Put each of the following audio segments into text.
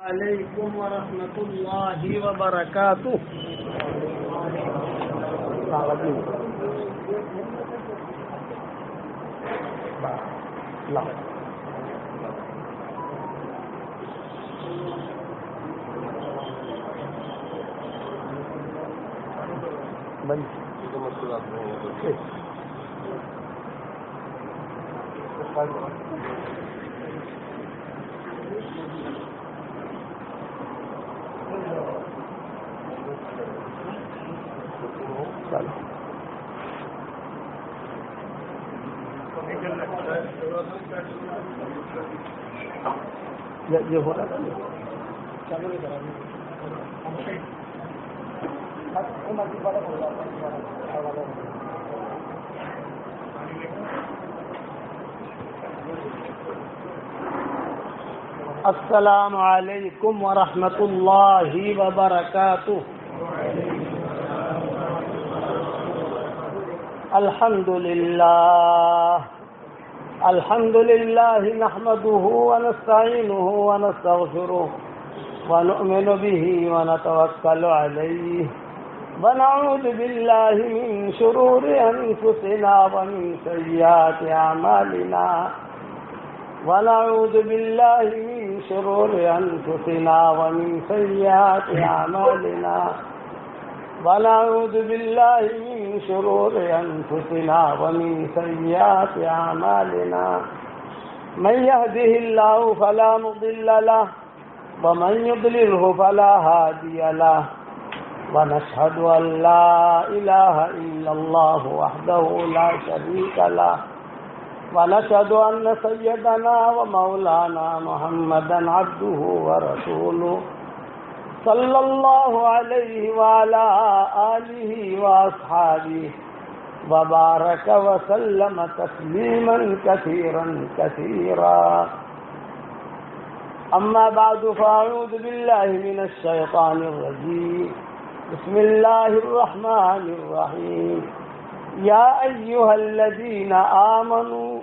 علیکم ورحمۃ اللہ وبرکاتہ. یہ ہو رہا السلام علیکم ورحمۃ اللہ وبرکاتہ. الحمد للہ نحمده ونستعینه ونستغفره ونؤمن به ونتوکل علیہ ونعوذ باللہ من شرور انفسنا ومن سیئات اعمالنا ونعوذ باللہ من شرور انفسنا ومن سیئات اعمالنا ونعوذ باللہ من شرور انفسنا ومن سیئات اعمالنا من يهده الله فلا مضل له ومن يضلله فلا هادي له ونشهد ان لا اله الا الله وحده لا شريك له ونشهد ان سيدنا ومولانا محمدا عبده ورسوله صلى الله عليه وعلى آله وأصحابه وبارك وسلم تسليما كثيرا كثيرا. أما بعد فأعوذ بالله من الشيطان الرجيم. بسم الله الرحمن الرحيم. يا أيها الذين آمنوا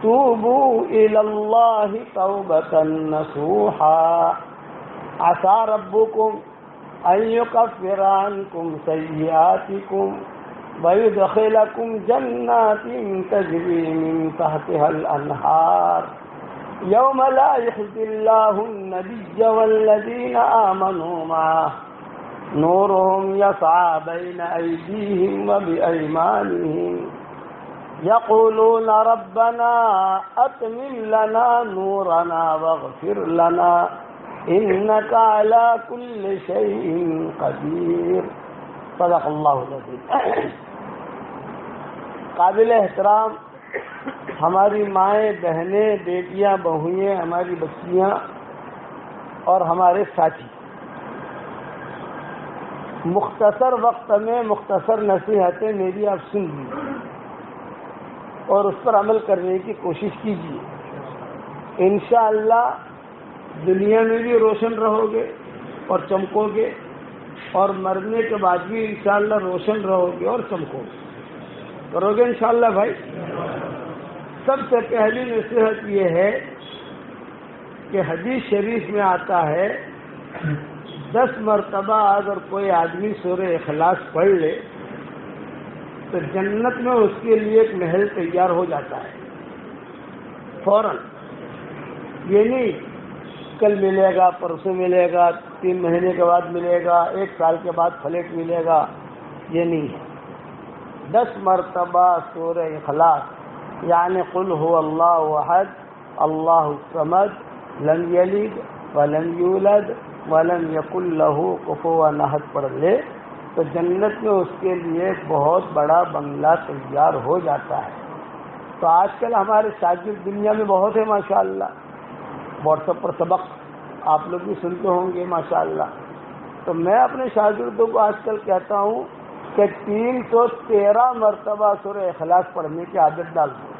توبوا إلى الله توبة نصوحا عسى ربكم أن يكفر عنكم سيئاتكم ويدخلكم جنات تجري من تحتها الأنهار يوم لا يخزي الله النبي والذين آمنوا معه نورهم يسعى بين أيديهم وبأيمانهم يقولون ربنا أتمم لنا نورنا واغفر لنا انك على كل شيء قدیر. صدق اللہ العظیم. قابل احترام ہماری مائیں، بہنیں، بیٹیاں، بہوئیں، ہماری بچیاں اور ہمارے ساتھی، مختصر وقت میں مختصر نصیحتیں میری آپ سن لیجیے اور اس پر عمل کرنے کی کوشش کیجیے. انشاءاللہ دنیا میں بھی روشن رہو گے اور چمکو گے، اور مرنے کے بعد بھی انشاءاللہ روشن رہو گے اور چمکو گے. کرو گے انشاءاللہ بھائی؟ سب سے پہلی نصیحت یہ ہے کہ حدیث شریف میں آتا ہے 10 مرتبہ اگر کوئی آدمی سورہ اخلاص پڑھ لے تو جنت میں اس کے لیے ایک محل تیار ہو جاتا ہے فوراً. یہ نہیں کل ملے گا، پرسوں ملے گا، 3 مہینے کے بعد ملے گا، 1 سال کے بعد فلیٹ ملے گا، یہ نہیں ہے. 10 مرتبہ سورہ اخلاص یعنی قل هو اللہ احد اللہ الصمد لم یلد ولم یولد ولم یکن له کفوا احد پڑھ لے تو جنت میں اس کے لیے ایک بہت بڑا بنگلہ تیار ہو جاتا ہے. تو آج کل ہمارے شاگرد دنیا میں بہت ہے ماشاءاللہ. واٹس ایپ پر سبق آپ لوگ بھی سنتے ہوں گے ماشاءاللہ. تو میں اپنے شاگردوں کو آج کل کہتا ہوں کہ 313 مرتبہ سورہ اخلاص پڑھنے کی عادت ڈال دو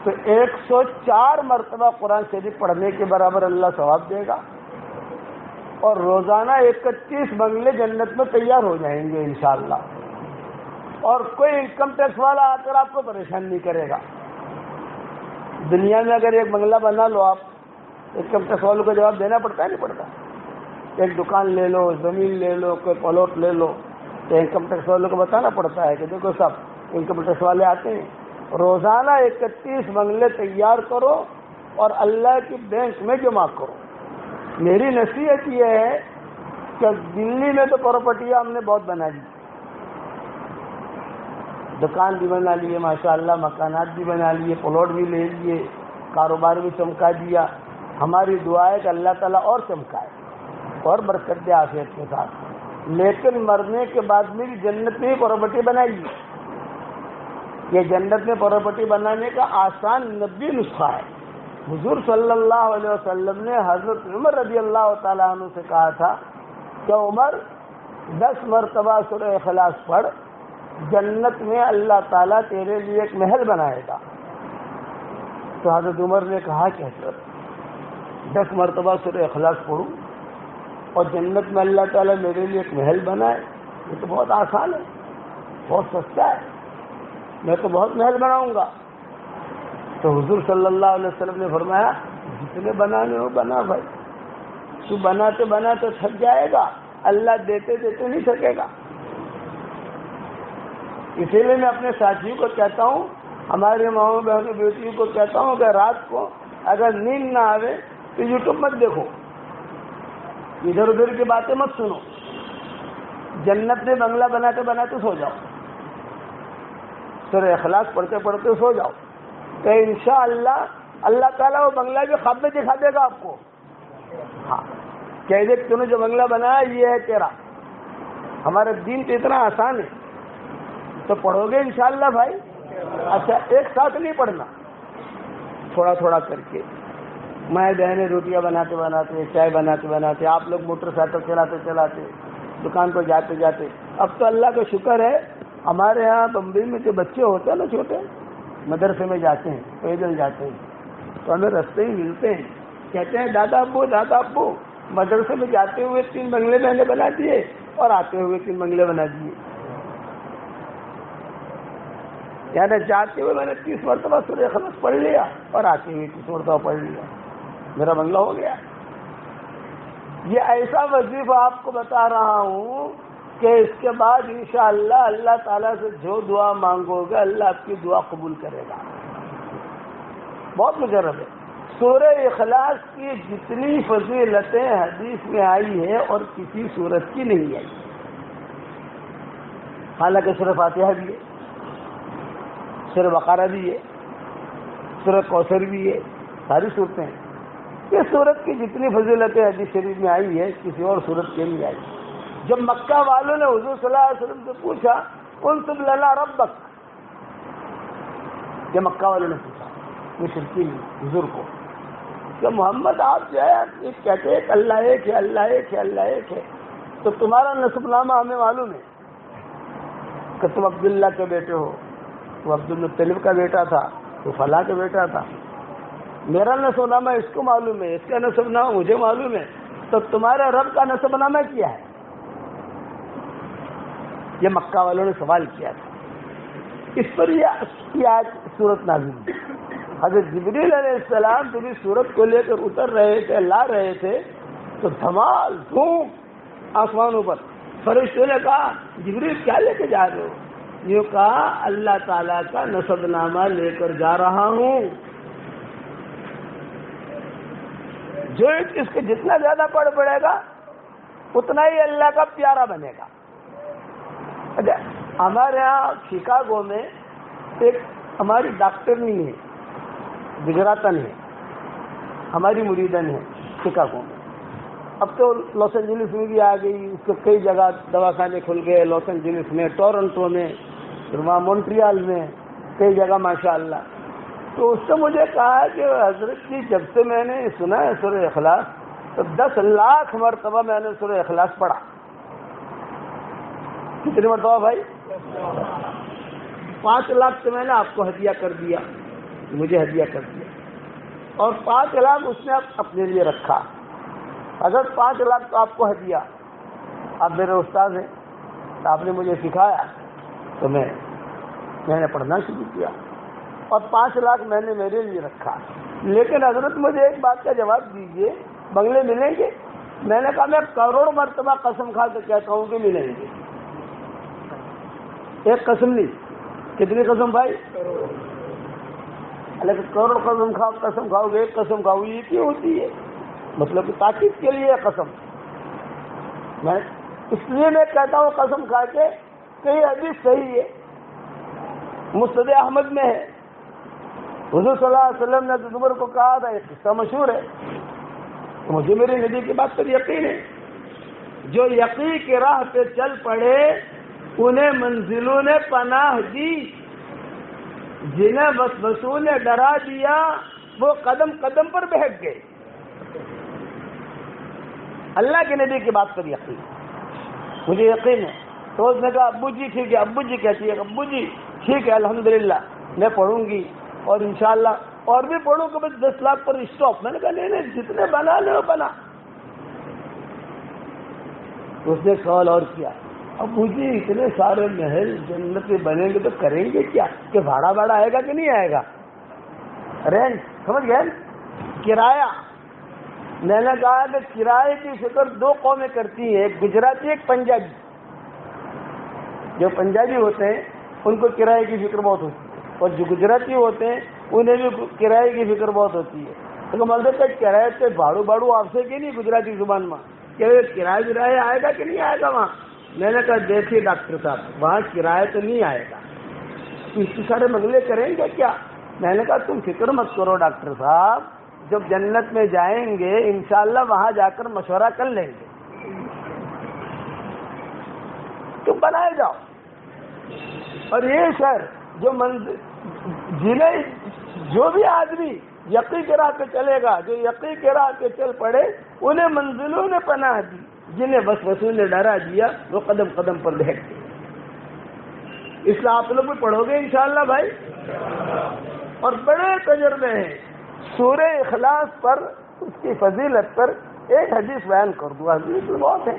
تو 104 مرتبہ قرآن شریف پڑھنے کے برابر اللہ ثواب دے گا، اور روزانہ 31 بنگلے جنت میں تیار ہو جائیں گے انشاءاللہ. اور کوئی انکم ٹیکس والا آ کر آپ کو پریشان نہیں کرے گا. دنیا میں اگر ایک بنگلہ بنا لو آپ انکم ٹیکس والوں کو جواب دینا پڑتا ہے نہیں پڑتا؟ ایک دکان لے لو، زمین لے لو، کوئی پلاٹ لے لو، تو انکم ٹیکس والوں کو بتانا پڑتا ہے کہ دیکھو سب انکم ٹیکس والے آتے ہیں، روزانہ 31 بنگلے تیار کرو اور اللہ کی بینک میں جمع کرو۔ میری نصیحت یہ ہے کہ دلی میں تو پراپرٹیاں ہم نے بہت بنا لی، دکان بھی بنا لیے ماشاءاللہ، مکانات بھی بنا لیے، پلاٹ بھی لے لیے، کاروبار بھی چمکا دیا۔ ہماری دعا ہے کہ اللہ تعالیٰ اور چمکائے اور برکت دے عافیت کے ساتھ، لیکن مرنے کے بعد میں بھی جنت میں ہی پراپرٹی بنائی۔ یہ جنت میں پراپرٹی بنانے کا آسان نبی نسخہ ہے۔ حضور صلی اللہ علیہ وسلم نے حضرت عمر رضی اللہ تعالیٰ عنہ سے کہا تھا کہ عمر 10 مرتبہ سورہ اخلاص پڑھ، جنت میں اللہ تعالیٰ تیرے لیے ایک محل بنائے گا۔ تو حضرت عمر نے کہا کہ حضرت 10 مرتبہ سورہ اخلاص پڑھوں اور جنت میں اللہ تعالیٰ میرے لیے ایک محل بنائے، یہ تو بہت آسان ہے، بہت سستا ہے، میں تو بہت محل بناؤں گا۔ تو حضور صلی اللہ علیہ وسلم نے فرمایا جتنے بنانے ہو بنا بھائی، تو بناتے بناتے تھک جائے گا، اللہ دیتے دیتے نہیں تھکے گا۔ اسی لیے میں اپنے ساتھیوں کو کہتا ہوں، ہمارے ماؤں بہنوں بیٹیوں کو کہتا ہوں کہ رات کو اگر نیند نہ آوے تو یوٹیوب مت دیکھو، ادھر ادھر کی باتیں مت سنو، جنت میں بنگلہ بناتے بناتے سو جاؤ، سورہ اخلاص پڑھتے پڑھتے سو جاؤ، تو انشاءاللہ اللہ تعالیٰ وہ بنگلہ بھی خواب میں دکھا دے گا آپ کو۔ ہاں کہہ دے تو نے جو بنگلہ بنایا یہ ہے تیرا۔ ہمارا دین تو اتنا آسان ہے، تو پڑھو گے انشاءاللہ بھائی۔ اچھا ایک ساتھ نہیں پڑھنا، تھوڑا تھوڑا کر کے، میں بہنیں روٹیاں بناتے بناتے، چائے بناتے بناتے، آپ لوگ موٹر سائیکل چلاتے چلاتے، دکان پر جاتے جاتے۔ اب تو اللہ کا شکر ہے ہمارے ہاں بمبئی میں جو بچے ہوتے ہیں نا چھوٹے، مدرسے میں جاتے ہیں، پیدل جاتے ہیں، تو ہمیں رستے ہی ملتے ہیں، کہتے ہیں دادا ابو مدرسے میں جاتے ہوئے 3 بنگلے میں نے بنا دیے اور آتے ہوئے 3 بنگلے بنا دیے، یعنی جاتے ہوئے میں نے 30 مرتبہ سورہ اخلاص پڑھ لیا اور آتے ہوئے 30 مرتبہ پڑھ لیا، میرا بنگلہ ہو گیا۔ یہ ایسا وظیفہ آپ کو بتا رہا ہوں کہ اس کے بعد انشاءاللہ اللہ تعالیٰ سے جو دعا مانگو گے اللہ آپ کی دعا قبول کرے گا، بہت مجرب ہے۔ سورہ اخلاص کی جتنی فضیلتیں حدیث میں آئی ہے اور کسی سورت کی نہیں آئی، حالانکہ سورہ فاتحہ بھی ہے، سورہ بقرہ بھی ہے، سورہ کوثر بھی ہے، ساری صورتیں ہیں۔ یہ سورت کی جتنی فضیلتیں حدیث شریف میں آئی ہے کسی اور سورت کے نہیں آئی۔ جب مکہ والوں نے حضور صلی اللہ علیہ وسلم سے پوچھا انصب لنا ربک، یہ مکہ والوں نے پوچھا مشرکین حضور کو کہ محمد آپ جو ہے کہتے ہیں کہ اللہ ایک ہے، اللہ ایک ہے، اللہ ایک ہے، تو تمہارا نسب نامہ ہمیں معلوم ہے کہ تم عبداللہ کے بیٹے ہو، تو عبد المطلب کا بیٹا تھا، تو فلاں کا بیٹا تھا، میرا نسب نامہ اس کو معلوم ہے، اس کا نسب نامہ مجھے معلوم ہے، تو تمہارے رب کا نسب نامہ کیا ہے؟ یہ مکہ والوں نے سوال کیا تھا، اس پر یہ آج صورت نازل ہوئی۔ حضرت جبریل علیہ السلام جب اس صورت کو لے کر اتر رہے تھے، لا رہے تھے، تو دھمال دھوم آسمانوں پر، فرشتوں نے کہا جبریل کیا لے کے جا رہے ہو؟ یہ کہا اللہ تعالیٰ کا نسب نامہ لے کر جا رہا ہوں، جو اس کے جتنا زیادہ پڑھ پڑے گا اتنا ہی اللہ کا پیارا بنے گا۔ اچھا ہمارے یہاں شکاگو میں ایک ہماری ڈاکٹرنی ہے، گجراتن ہے، ہماری مریدن ہے شکاگو میں، اب تو لاس اینجلس میں بھی آ گئی، اس کے کئی جگہ دواخانے کھل گئے، لاس اینجلس میں، ٹورنٹو میں، پھر وہاں مونٹریال میں، کئی جگہ ماشاءاللہ۔ تو اس سے مجھے کہا کہ حضرت جی جب سے میں نے سنا ہے سورہ اخلاص تو 10 لاکھ مرتبہ میں نے سورہ اخلاص پڑھا۔ کتنی مرتبہ بھائی؟ 5 لاکھ تو میں نے آپ کو ہدیہ کر دیا، مجھے ہدیہ کر دیا، اور 5 لاکھ اس نے اپنے لیے رکھا۔ اگر 5 لاکھ تو آپ کو ہدیہ، آپ میرے استاد ہیں، تو آپ نے مجھے سکھایا تو میں نے پڑھنا شروع کیا، اور 5 لاکھ میں نے میرے لیے رکھا۔ لیکن حضرت مجھے ایک بات کا جواب دیجئے، بنگلے ملیں گے؟ میں نے کہا میں کروڑ مرتبہ قسم کھا کے کہتا ہوں کہ ملیں گے. ایک قسم نہیں، کتنی قسم بھائی؟ لیکن کروڑ قسم کھاؤ گے، ایک قسم کھاؤ، یہ کیوں ہوتی ہے؟ مطلب کہ تاکید کے لیے قسم. میں اس لیے میں کہتا ہوں قسم کھا کے کہ یہ حدیث صحیح ہے، مسند احمد میں ہے. حضور صلی اللہ علیہ وسلم نے عمر کو کہا تھا، ایک قصہ مشہور ہے، مجھے میرے نبی کی بات پر یقین ہے، جو یقین کی راہ پہ چل پڑے انہیں منزلوں نے پناہ دی، جنہیں وسوسوں نے ڈرا دیا وہ قدم قدم پر بہک گئے. اللہ کے نبی کی بات پر یقین، مجھے یقین ہے. تو اس نے کہا ابو جی ٹھیک ہے. ابو جی کہتی ہے ابو جی ٹھیک ہے الحمدللہ میں پڑھوں گی اور انشاءاللہ اور بھی پڑھوں کہ بس 10 لاکھ پر اسٹاپ. میں نے کہا نہیں جتنے بنا لو بنا. اس نے سوال اور کیا، ابو جی اتنے سارے محل جنت میں بنیں گے تو کریں گے کیا؟ کہ بھاڑا آئے گا کہ نہیں آئے گا؟ رینٹ سمجھ گئے، کرایہ. میں نے کہا کہ کرائے کی فکر 2 قومیں کرتی ہیں، ایک گجراتی ایک پنجابی. جو پنجابی ہوتے ہیں ان کو کرائے کی فکر بہت ہوتی ہے، اور جو گجراتی ہوتے ہیں انہیں بھی کرائے کی فکر بہت ہوتی ہے. تو مطلب کہ کرایہ سے بھاڑو آپ سے کہ نہیں گجراتی زبان میں کہ کرایہ آئے گا کہ نہیں آئے گا وہاں؟ میں نے کہا دیکھیے ڈاکٹر صاحب وہاں کرایہ تو نہیں آئے گا، تو اس سارے بنگلے کریں گے کیا؟ میں نے کہا تم فکر مت کرو ڈاکٹر صاحب، جب جنت میں جائیں گے انشاءاللہ وہاں جا کر مشورہ کر لیں گے، تم بنائے جاؤ. اور یہ شہر جو بھی آدمی یقین کی راہ پہ چلے گا، جو یقین کی راہ پہ چل پڑے انہیں منزلوں نے پناہ دی، جنہیں وسوسوں نے ڈرا دیا وہ قدم قدم پر بہک گئے. اس لیے آپ لوگ بھی پڑھو گے انشاءاللہ بھائی. اور بڑے تجربے ہیں سورہ اخلاص پر، اس کی فضیلت پر ایک حدیث بیان کر دوں. حدیث بہت ہے،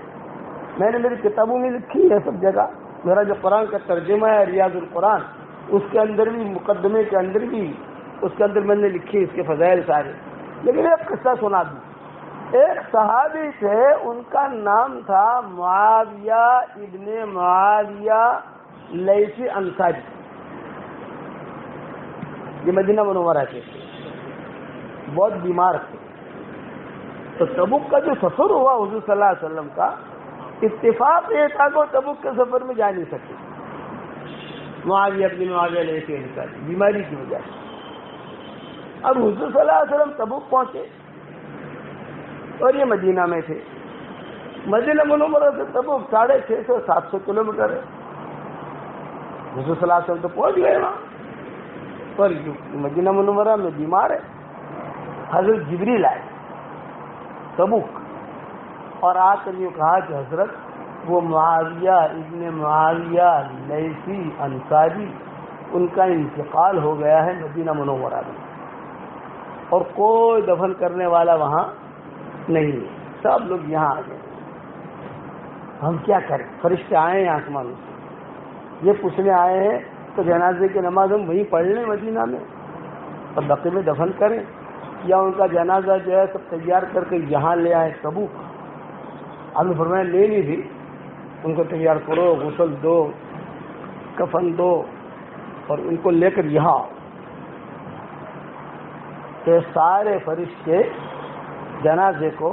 میں نے میری کتابوں میں لکھی ہے سب جگہ. میرا جو قرآن کا ترجمہ ہے ریاض القرآن، اس کے اندر بھی مقدمے کے اندر بھی اس کے اندر میں نے لکھی اس کے فضائل سارے. لیکن ایک قصہ سنا دوں. ایک صحابی تھے، ان کا نام تھا معاویہ ابن معاویہ لیثی انصاری. یہ مدینہ منورہ کے تھے، بہت بیمار تھے. تو تبوک کا جو سفر ہوا حضور صلی اللہ علیہ وسلم کا، اتفاق یہ تھا کہ تبوک کے سفر میں جا نہیں سکے معاویہ ابن معاویہ لیثی انصاری بیماری کی وجہ سے. اب حضور صلی اللہ علیہ وسلم تبوک پہنچے اور یہ مدینہ میں تھے. مدینہ منورہ سے تبوک 650-700 کلومیٹر ہے. حضور صلی اللہ علیہ وسلم تو پہنچ گئے وہاں، اور مدینہ منورہ میں بیمار ہے. حضرت جبریل آئے تبوک اور آ کر یہ کہا کہ حضرت وہ معاویہ ابن معاویہ لیثی انصاری ان کا انتقال ہو گیا ہے مدینہ منورہ میں، اور کوئی دفن کرنے والا وہاں نہیں ہے، سب لوگ یہاں آ گئے. ہم کیا کریں؟ فرشتے آئے ہیں آسمانوں سے، یہ پوچھنے آئے ہیں تو جنازے کی نماز ہم وہیں پڑھ لیں مدینہ میں اور بقیع میں دفن کریں، یا ان کا جنازہ جو ہے سب تیار کر کے یہاں لے آئے تبوک. آپ نے فرمایا لے لی بھی، ان کو تیار کرو، غسل دو، کفن دو اور ان کو لے کر یہاں آؤ. کہ سارے فرشتے جنازے کو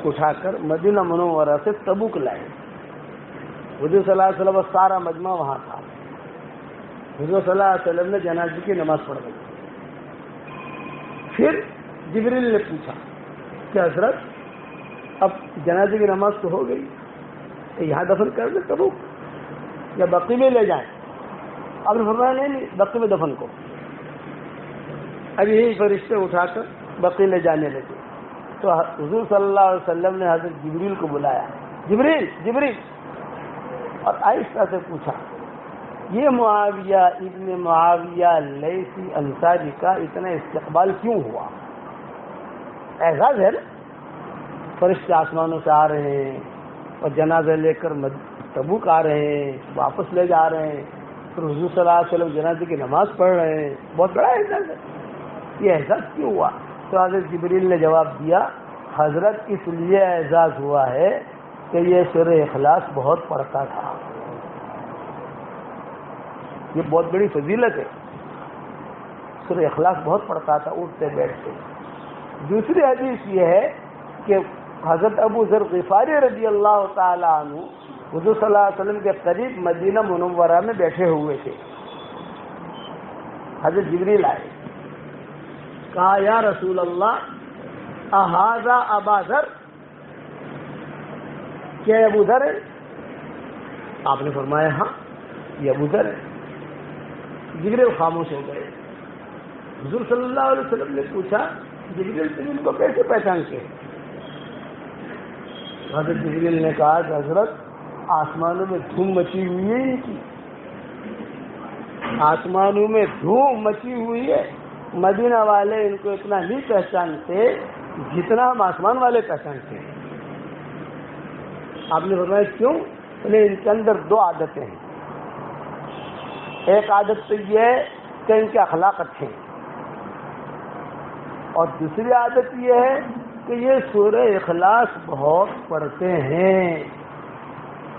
اٹھا کر مدینہ منورہ سے تبوک لائے. حضور صلی اللہ علیہ وسلم سارا مجمع وہاں تھا. حضور صلی اللہ علیہ وسلم نے جنازے کی نماز پڑھ گئی. پھر جبریل نے پوچھا کہ حضرت اب جنازے کی نماز تو ہو گئی، یہاں دفن کر دیں تبوک یا بقیع میں لے جائیں؟ آپ نے فرمایا نہیں بقیع میں دفن کو. اب یہی فرشتے اٹھا کر بقیع لے جانے لگے. تو حضور صلی اللہ علیہ وسلم نے حضرت جبریل کو بلایا، جبریل، اور آہستہ سے پوچھا یہ معاویہ ابن معاویہ لیثی انصاری کا اتنا استقبال کیوں ہوا؟ اعزاز ہے نا، فرشتے آسمانوں سے آ رہے ہیں اور جنازہ لے کر تبوک آ رہے ہیں، واپس لے جا رہے ہیں، پھر حضور صلی اللہ علیہ وسلم جنازے کی نماز پڑھ رہے ہیں. بہت بڑا اعزاز ہے. یہ احساس کیوں ہوا؟ تو حضرت جبریل نے جواب دیا حضرت اس لیے اعزاز ہوا ہے کہ یہ سورہ اخلاص بہت پڑھتا تھا. یہ بہت بڑی فضیلت ہے. سورہ اخلاص بہت پڑھتا تھا اٹھتے بیٹھتے. دوسری حدیث یہ ہے کہ حضرت ابو ذر غفاری رضی اللہ تعالی عنہ حضور صلی اللہ علیہ وسلم کے قریب مدینہ منورہ میں بیٹھے ہوئے تھے. حضرت جبریل آئے, کہا یا رسول اللہ اہذا ابا ذر, کیا ابو ذر ہے؟ آپ نے فرمایا ہاں یہ ابو ذر ہے. جبریل خاموش ہو گئے. حضور صلی اللہ علیہ وسلم نے پوچھا جبریل تم ان کو کیسے پہچانتے؟ حضرت جبریل نے کہا کہ حضرت آسمانوں میں دھوم مچی ہوئی ہے, ان کی آسمانوں میں دھوم مچی ہوئی ہے. مدینہ والے ان کو اتنا نہیں پہچانتے جتنا ہم آسمان والے پہچانتے ہیں. آپ نے فرمایا کیوں؟ انہیں ان کے اندر دو عادتیں ہیں. ایک عادت تو یہ ہے کہ ان کے اخلاق اچھے ہیں, اور دوسری عادت یہ ہے کہ یہ سورہ اخلاص بہت پڑھتے ہیں.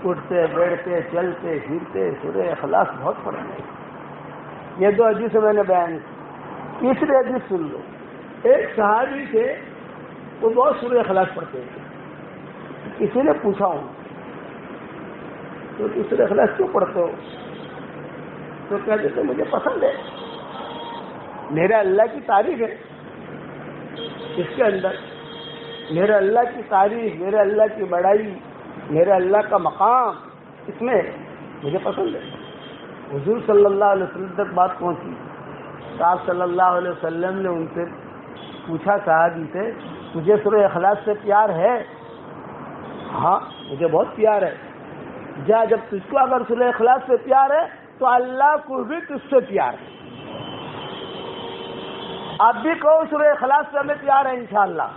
اٹھتے بیٹھتے چلتے پھرتے سورہ اخلاص بہت پڑھتے ہیں. یہ دو حدیث میں نے بیان کی. تیسری حدیث سن لو. ایک صحابی تھے وہ بہت سورہ اخلاص پڑھتے تھے. کسی نے پوچھا ہوں تو سورہ اخلاص کیوں پڑھتے ہو؟ تو کہتے تھے مجھے پسند ہے, میرے اللہ کی تعریف ہے اس کے اندر, میرے اللہ کی تعریف, میرے اللہ کی بڑائی, میرے اللہ کا مقام اس میں مجھے پسند ہے. حضور صلی اللہ علیہ وسلم تک بات پہنچی. آپ صلی اللہ علیہ وسلم نے ان سے پوچھا صحابی سے مجھے سورہ اخلاص سے پیار ہے؟ ہاں مجھے بہت پیار ہے. جا جب تجھ کو اگر سورہ اخلاص سے پیار ہے تو اللہ کو بھی تجھ سے پیار ہے. آپ بھی کہو سورہ اخلاص سے ہمیں پیار ہے انشاءاللہ.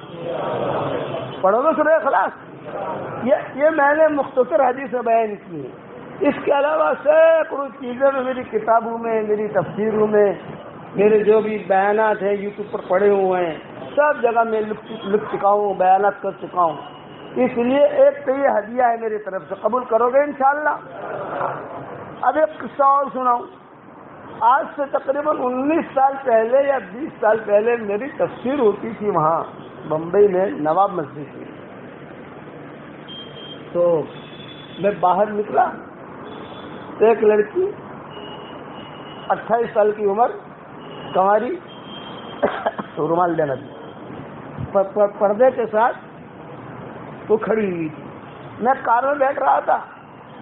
پڑھو گے سورہ اخلاص؟ یہ میں نے مختصر حدیث میں بیان کی ہے. اس کے علاوہ سینکڑوں چیزیں میری کتابوں میں, میری تفسیروں میں, میرے جو بھی بیانات ہیں یوٹیوب پر پڑے ہوئے ہیں, سب جگہ میں لکھ چکا ہوں, بیانات کر چکا ہوں. اس لیے ایک تو یہ ہدیہ ہے میری طرف سے, قبول کرو گے انشاءاللہ. اب ایک قصہ اور سناؤں. آج سے تقریباً 19 سال پہلے یا 20 سال پہلے میری تفسیر ہوتی تھی وہاں بمبئی میں نواب مسجد میں. تو میں باہر نکلا تو ایک لڑکی 28 سال کی عمر, کنواری, رومال دینا تھی, پردے کے ساتھ وہ کھڑی ہوئی تھی. میں کار میں بیٹھ رہا تھا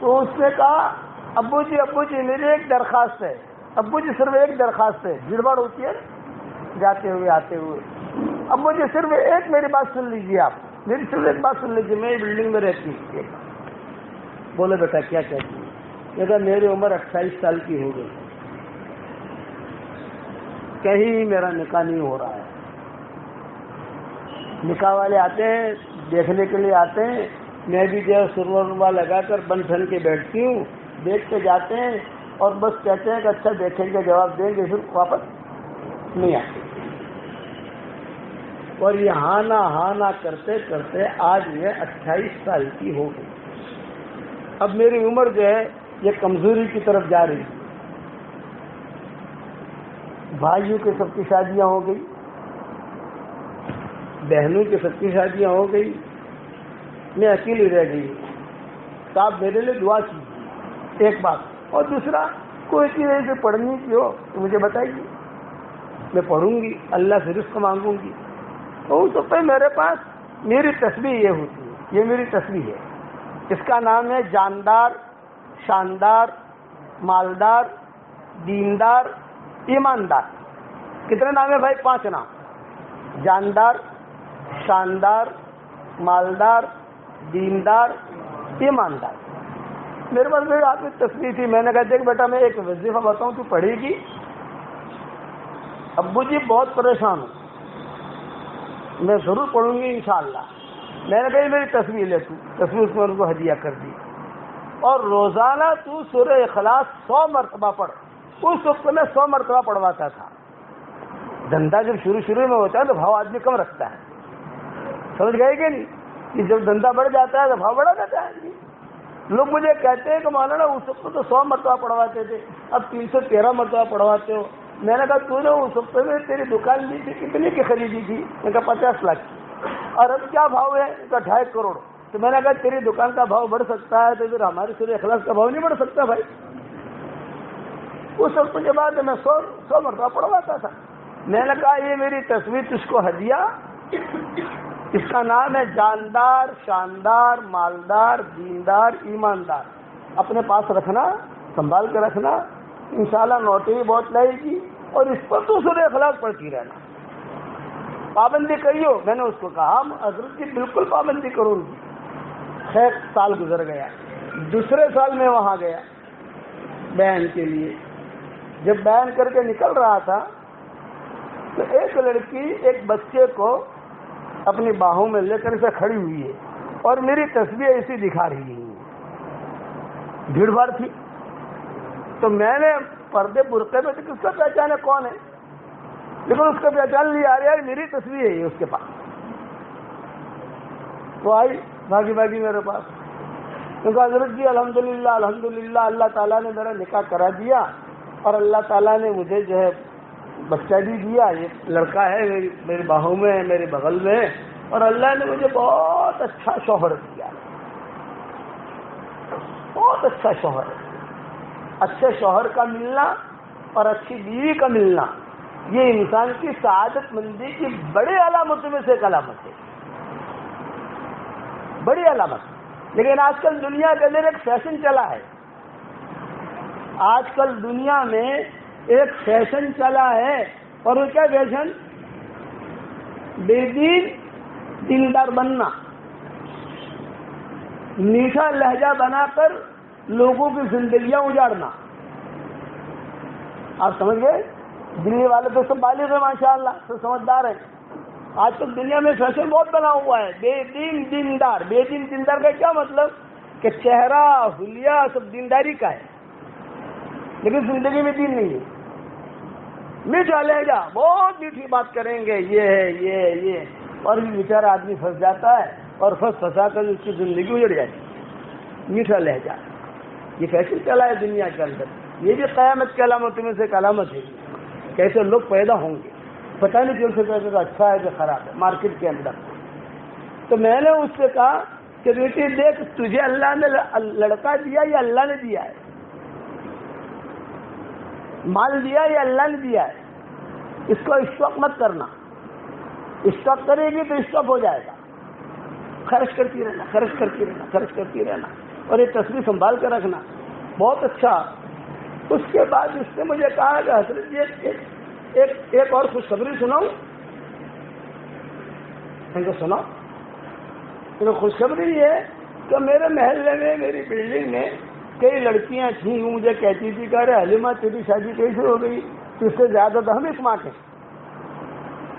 تو اس نے کہا ابو جی میری ایک درخواست ہے. ابو جی صرف ایک درخواست ہے, بھیڑ ہوتی ہے جاتے ہوئے آتے ہوئے. ابو جی صرف ایک میری بات سن لیجیے, آپ میری صرف ایک بات سن لیجیے. میں بلڈنگ میں رہتی ہوں. بولے بیٹا کیا کہتی ہے؟ کہ میری عمر 28 سال کی ہو گئی, کہیں میرا نکاح نہیں ہو رہا ہے. نکاح والے آتے ہیں دیکھنے کے لیے آتے ہیں, میں بھی جو سرما لگا کر بن ٹھن کے بیٹھتی ہوں, دیکھ کے جاتے ہیں اور بس کہتے ہیں کہ اچھا دیکھیں گے, جواب دیں گے, پھر واپس نہیں آتے. اور یہ ہانا کرتے کرتے آج یہ 28 سال کی ہو گئی. اب میری عمر جو ہے یہ کمزوری کی طرف جا رہی. بھائیوں کے سب کی شادیاں ہو گئی, بہنوں کے سب کی شادیاں ہو گئی, میں اکیلی رہ گئی. تو آپ میرے لیے دعا کیجیے ایک بات. اور دوسرا کوئی چیز ایسے پڑھنی کی ہو تو مجھے بتائیے, میں پڑھوں گی, اللہ سے رزق مانگوں گی. تو اس وقت میرے پاس میری تسبیح یہ ہوتی ہے, یہ میری تسبیح ہے. اس کا نام ہے جاندار, شاندار, مالدار, دیندار, ایماندار. کتنے نام ہے بھائی؟ 5 نام. جاندار, شاندار, مالدار, دیندار, ایماندار. میرے پاس میری آپ کی تصویر تھی. میں نے کہا دیکھ بیٹا میں ایک وظیفہ بتاؤں, تو پڑھے گی؟ ابو جی بہت پریشان ہوں, میں ضرور پڑھوں گی انشاءاللہ. میں نے کہا میری تصویر لے, تو تصویر اس میں ان کو ہدیہ کر دی. اور روزانہ تو سورہ اخلاص 100 مرتبہ پڑھ. اس وقت میں 100 مرتبہ پڑھواتا تھا. دھندا جب شروع میں ہوتا ہے تو بھاؤ آدمی کم رکھتا ہے, سمجھ گئے کہ نہیں؟ کہ جب دھندا بڑھ جاتا ہے تو بھاؤ بڑھا جاتا ہے آدمی. لوگ مجھے کہتے ہیں کہ مولانا اس وقت تو 100 مرتبہ پڑھواتے تھے, اب 313 مرتبہ پڑھواتے ہو. میں نے کہا تو نے اس وقت میں تیری دکان لی تھی کتنے کی خریدی تھی؟ میں نے کہا 50 لاکھ کی. اور اب کیا بھاؤ ہے؟ 2.5 کروڑ. تو میں نے کہا تیری دکان کا بھاؤ بڑھ سکتا ہے تو پھر ہمارے سورہ اخلاص کا بھاؤ نہیں بڑھ سکتا بھائی. اس وقت کے بعد میں 100 مرتبہ پڑھواتا تھا. میں نے کہا یہ میری تصویر تجھ کو ہدیہ, اس کا نام ہے جاندار, شاندار, مالدار, دیندار, ایماندار. اپنے پاس رکھنا, سنبھال کے رکھنا, انشاءاللہ نوٹیں بھی بہت لائے گی, اور اس پر تو سورہ اخلاص پڑھتی رہنا. پابندی کریو. میں نے اس کو کہا حضرت جی بالکل پابندی کروں گی. خیر سال گزر گیا. دوسرے سال میں وہاں گیا بیان کے لیے. جب بیان کر کے نکل رہا تھا تو ایک لڑکی ایک بچے کو اپنی باہوں میں لے کر اسے کھڑی ہوئی ہے اور میری تصویر ایسی دکھا رہی ہے. بھیڑ بھاڑ تھی تو میں نے پردے برقعے میں تو کس کا پہچانے کون ہے, لیکن اس کا پہچان نہیں آ رہا ہے, میری تصویر ہے اس کے پاس. تو آئی بھاگی بھاگی میرے پاس. تو کہا حضرت جی الحمدللہ اللہ تعالیٰ نے میرا نکاح کرا دیا, اور اللہ تعالیٰ نے مجھے جو ہے بچہ بھی دیا. یہ لڑکا ہے میری باہوں میں, میرے بغل میں, اور اللہ نے مجھے بہت اچھا شوہر دیا, بہت اچھا شوہر. اچھے شوہر کا ملنا اور اچھی بیوی کا ملنا یہ انسان کی سعادت مندی کی بڑی علامتوں میں سے ایک علامت ہے, بڑی علامت. لیکن آج کل دنیا کے اندر ایک فیشن چلا ہے, آج کل دنیا میں ایک فیشن چلا ہے, اور وہ کیا فیشن؟ بے دین دیندار بننا, میٹھا لہجہ بنا کر لوگوں کی زندگیاں اجاڑنا. آپ سمجھ گئے؟ دلی والے تو سب بالغ ہیں ماشاء اللہ, سب سمجھدار ہیں. آج کل دنیا میں فیشن بہت بنا ہوا ہے بے دین دیندار. بے دین دیندار کا کیا مطلب؟ کہ چہرہ حلیہ سب دینداری کا ہے, لیکن زندگی میں دین نہیں ہے. میٹھا لہجہ, بہت میٹھی بات کریں گے, یہ ہے یہ, اور بیچارہ آدمی پھنس جاتا ہے, اور پھنسا کر اس کی زندگی اجڑ جاتی ہے. میٹھا لہجہ یہ فیشن چلا ہے دنیا کے اندر. یہ بھی قیامت کی علامتوں میں سے ایک علامت ہے. کیسے لوگ پیدا ہوں گے, پتہ نہیں کیوں سے پیدا اچھا ہے کہ خراب ہے مارکیٹ کے اندر. تو میں نے اس سے کہا کہ بیٹی دیکھ, تجھے اللہ نے لڑکا دیا یا اللہ نے دیا ہے؟ مال دیا یا اللہ نے دیا ہے؟ اس کو اسٹاک مت کرنا. اسٹاک کرے گی تو اسٹاک ہو جائے گا. خرچ کرتی رہنا, خرچ کرتی رہنا, خرچ کرتی رہنا, اور یہ تصویر سنبھال کے رکھنا. بہت اچھا. اس کے بعد اس نے مجھے کہا کہ حضرت جی ایک اور خوشخبری سناؤں. میں نے سنا. خوشخبری یہ ہے کہ میرے محلے میں, میری بلڈنگ میں کئی لڑکیاں تھیں, وہ مجھے کہتی تھی کہ ارے حلیمہ تیری شادی کیسے ہو گئی؟ تجھ سے زیادہ تو ہم اسمارٹ ہیں.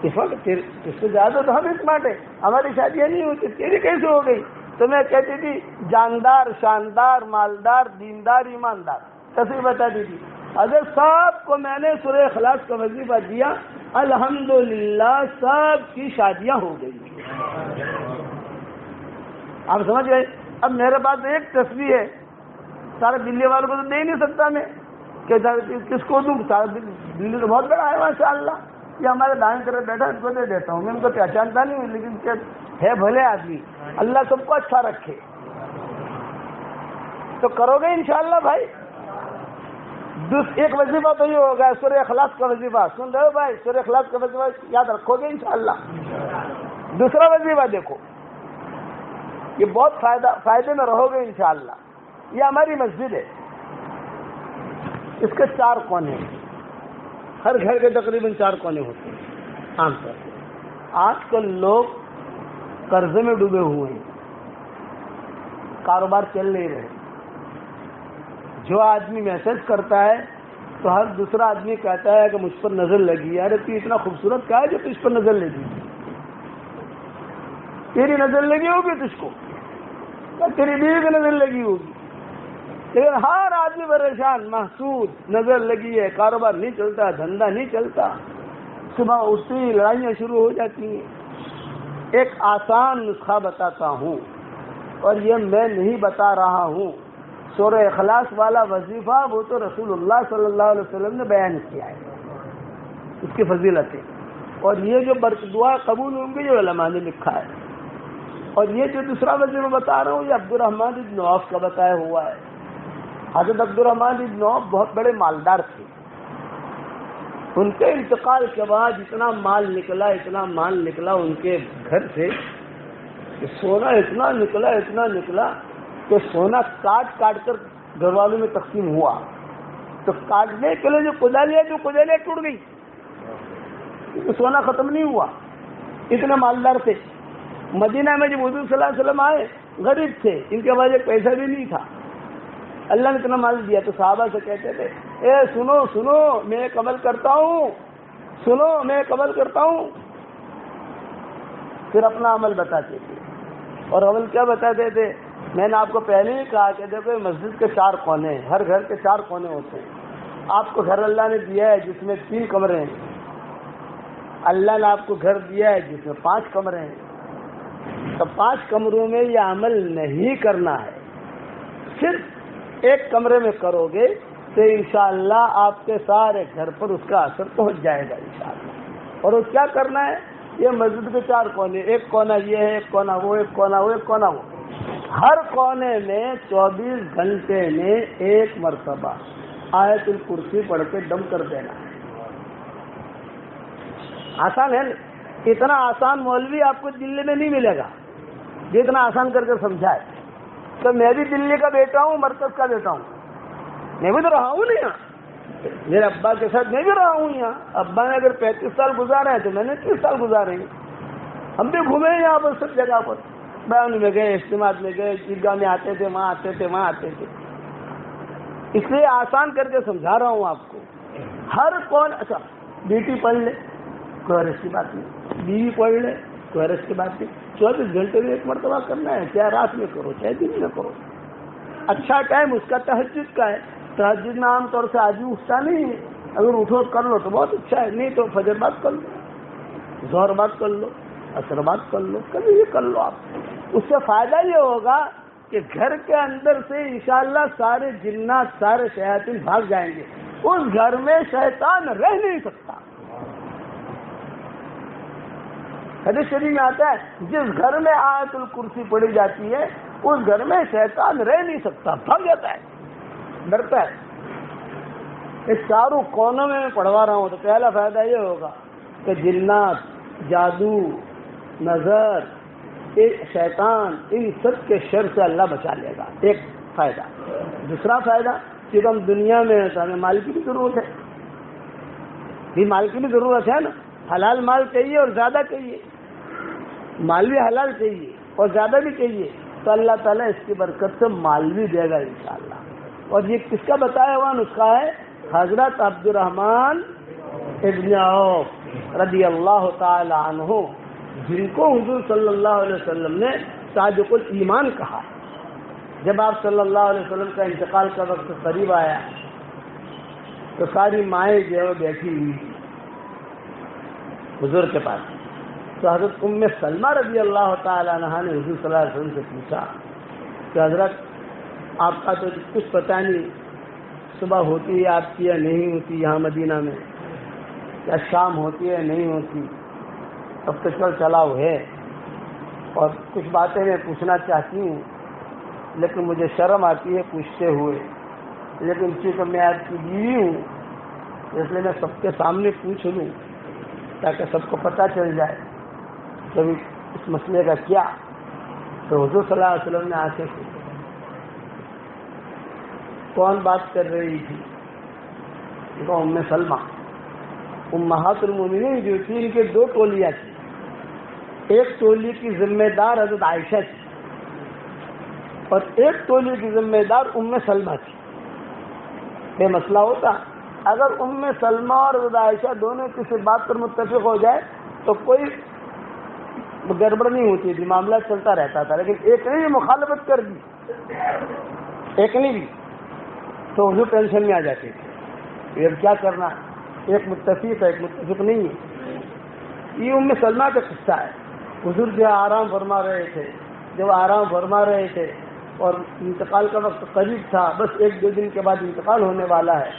اس وقت تجھ سے زیادہ تو ہم اسمارٹ ہیں, ہماری شادیاں نہیں ہوتی, تیری کیسے ہو گئی؟ تو میں کہتی تھی جاندار, شاندار, مالدار, دیندار, ایماندار. تصویر بتاتی تھی. اگر سب کو میں نے سورہ اخلاص کا وظیفہ دیا, الحمدللہ سب کی شادیاں ہو گئی. آپ سمجھ گئے؟ اب میرے پاس ایک تصویر ہے, سارے دلی والوں کو تو دے ہی نہیں سکتا میں, کہ کس کو دوں؟ سارا دلی تو بہت بڑا ہے ماشاء اللہ. یہ ہمارے دائیں طرف بیٹھا, اس کو دے دیتا ہوں. میں ان کو پہچانتا نہیں ہوں, لیکن ہے بھلے آدمی. اللہ سب کو اچھا رکھے. تو کرو گے انشاءاللہ بھائی. ایک وظیفہ تو یہ ہوگا, سورہ اخلاص کا وظیفہ. سن رہے ہو بھائی؟ سورہ اخلاص کا وظیفہ یاد رکھو گے انشاءاللہ. دوسرا وظیفہ دیکھو, یہ بہت فائدے میں رہو گے انشاءاللہ. یہ ہماری مسجد ہے, اس کے 4 کونے, ہر گھر کے تقریباً 4 کونے ہوتے ہیں عام طور سے. آج کل لوگ قرضے میں ڈوبے ہوئے ہیں, کاروبار چل نہیں رہے. جو آدمی میسج کرتا ہے تو ہر دوسرا آدمی کہتا ہے کہ مجھ پر نظر لگی. ارے تو اتنا خوبصورت کیا ہے جو تجھ پر نظر لگی؟ تیری نظر لگی ہوگی تجھ کو, تیری بیوی کی نظر لگی ہوگی, لیکن ہر آدمی پریشان, محسود, نظر لگی ہے, کاروبار نہیں چلتا, دھندا نہیں چلتا, صبح اٹھتے ہی لڑائیاں شروع ہو جاتی ہیں. ایک آسان نسخہ بتاتا ہوں، اور یہ میں نہیں بتا رہا ہوں. سورہ اخلاص والا وظیفہ وہ تو رسول اللہ صلی اللہ علیہ وسلم نے بیان کیا ہے، اس کی فضیلتیں. اور یہ جو دعا قبول ہوں گی یہ علماء نے لکھا ہے. اور یہ جو دوسرا وظیفہ بتا رہا ہوں یہ عبد الرحمن بن عوف کا بتایا ہوا ہے. حضرت عبد الرحمن بن عوف بہت بڑے مالدار تھے. ان کے انتقال کے بعد اتنا مال نکلا ان کے گھر سے کہ سونا اتنا نکلا کہ سونا کاٹ کر گھر والوں میں تقسیم ہوا. تو کاٹنے کے لیے جو کدالیاں ٹوٹ گئی، سونا ختم نہیں ہوا. اتنے مالدار تھے. مدینہ میں جب حضور صلی اللہ علیہ وسلم آئے غریب تھے، ان کے پاس ایک پیسہ بھی نہیں تھا. اللہ نے اتنا مال دیا تو صحابہ سے کہتے تھے اے سنو میں ایک عمل کرتا ہوں. پھر اپنا عمل بتاتے تھے. اور عمل کیا بتاتے تھے؟ میں نے آپ کو پہلے ہی کہا کہ دیکھو مسجد کے 4 کونے، ہر گھر کے 4 کونے ہوتے ہیں. آپ کو گھر اللہ نے دیا ہے جس میں 3 کمرے ہیں. اللہ نے آپ کو گھر دیا ہے جس میں 5 کمرے ہیں. تو 5 کمروں میں یہ عمل نہیں کرنا ہے، صرف 1 کمرے میں کرو گے تو انشاءاللہ آپ کے سارے گھر پر اس کا اثر پہنچ جائے گا انشاءاللہ. اور اس کیا کرنا ہے؟ یہ مسجد کے 4 کونے، 1 کونا یہ ہے، 1 کونا وہ، 1 کونا وہ، 1 کونا وہ. ہر کونے میں 24 گھنٹے میں 1 مرتبہ آیت الکرسی پڑھ کے دم کر دینا ہے. آسان ہے. اتنا آسان مولوی آپ کو دلی میں نہیں ملے گا جتنا آسان کر کے سمجھائے. تو میں بھی دلی کا بیٹا ہوں، مرکز کا بیٹا ہوں. میں بھی تو رہا ہوں نا یہاں، میرے ابا کے ساتھ میں بھی رہا ہوں یہاں. ابا نے اگر 35 سال گزارے ہیں تو میں نے 30 سال گزارے ہیں. ہم بھی گھومے ہیں یہاں پر سب جگہ پر. بیان میں گئے، اجتماعات میں گئے، عیدگاہ میں آتے تھے، وہاں آتے تھے. اس لیے آسان کر کے سمجھا رہا ہوں آپ کو. ہر کون اچھا بیٹی پڑھ لے کوئی حرج کی بات نہیں، بیوی پڑھ لے کوئی حرج کی بات نہیں. 24 گھنٹے میں 1 مرتبہ کرنا ہے، چاہے رات میں کرو چاہے دن میں کرو. اچھا ٹائم اس کا تہجد کا ہے. تہجد میں عام طور سے آدمی اٹھتا نہیں ہے. اگر اٹھو کر لو تو بہت اچھا ہے، نہیں تو فجر بعد کر لو، ظہر بعد کر لو، عصر بعد کر لو، کبھی بھی کر لو. آپ اس سے فائدہ یہ ہوگا کہ گھر کے اندر سے انشاءاللہ سارے جنات، سارے شیاطین بھاگ جائیں گے. اس گھر میں شیطان رہ نہیں سکتا. حدیث شریف میں آتا ہے جس گھر میں آیت الکرسی پڑھی جاتی ہے اس گھر میں شیطان رہ نہیں سکتا، بھاگ جاتا ہے، ڈرتا ہے. اس 4 کونوں میں پڑھوا رہا ہوں. تو پہلا فائدہ یہ ہوگا کہ جنات، جادو، نظر، شیطان، ان سب کے شر سے اللہ بچا لے گا. ایک فائدہ. دوسرا فائدہ کہ ہم دنیا میں ہیں تو ہمیں مال کی بھی ضرورت ہے. بھی مال کی بھی ضرورت ہے نا. حلال مال چاہیے اور زیادہ چاہیے. مال بھی حلال چاہیے اور زیادہ بھی چاہیے. تو اللہ تعالیٰ اس کی برکت سے مال بھی دے گا انشاءاللہ. اور یہ کس کا بتایا ہوا نسخہ ہے؟ حضرت عبد الرحمن ابن عوف رضی اللہ تعالی عنہ، جن کو حضور صلی اللہ علیہ وسلم نے تاج الایمان کہا. جب آپ صلی اللہ علیہ وسلم کا انتقال کا وقت قریب آیا تو ساری مائیں جو ہے وہ بیٹھی ہوئی حضور کے پاس. تو حضرت ام سلمہ رضی اللہ تعالی عنہا نے حضور صلی اللہ علیہ وسلم سے پوچھا کہ حضرت آپ کا تو کچھ پتہ نہیں، صبح ہوتی ہے آپ کی یا نہیں ہوتی یہاں مدینہ میں، یا شام ہوتی ہے نہیں ہوتی، اب تو چلاؤ ہے. اور کچھ باتیں میں پوچھنا چاہتی ہوں لیکن مجھے شرم آتی ہے پوچھتے ہوئے، لیکن چونکہ میں آپ کی بیوی ہوں اس لیے میں سب کے سامنے پوچھ لوں تاکہ سب کو پتہ چل جائے کبھی اس مسئلے کا کیا. تو حضور صلی اللہ علیہ وسلم نے آ کے کون بات کر رہی تھی؟ دیکھو ام سلمہ. امہات المومنین جو تھی ان کے 2 ٹولیاں تھیں. ایک ٹولی کی ذمہ دار حضرت عائشہ تھی اور ایک ٹولی کی ذمہ دار ام سلمہ تھی. یہ مسئلہ ہوتا اگر ام سلمہ اور حضرت عائشہ دونوں کسی بات پر متفق ہو جائے تو کوئی گڑبڑ نہیں ہوتی تھی، معاملہ چلتا رہتا تھا. لیکن ایک نے بھی مخالفت کر دی، ایک نے بھی، تو حضور ٹینشن میں آ جاتے تھے. یہ کیا کرنا، ایک متفق ہے ایک متفق نہیں ہے. یہ ام سلمہ کا قصہ ہے. حضور جو آرام فرما رہے تھے، جب آرام فرما رہے تھے اور انتقال کا وقت قریب تھا، بس 1-2 دن کے بعد انتقال ہونے والا ہے،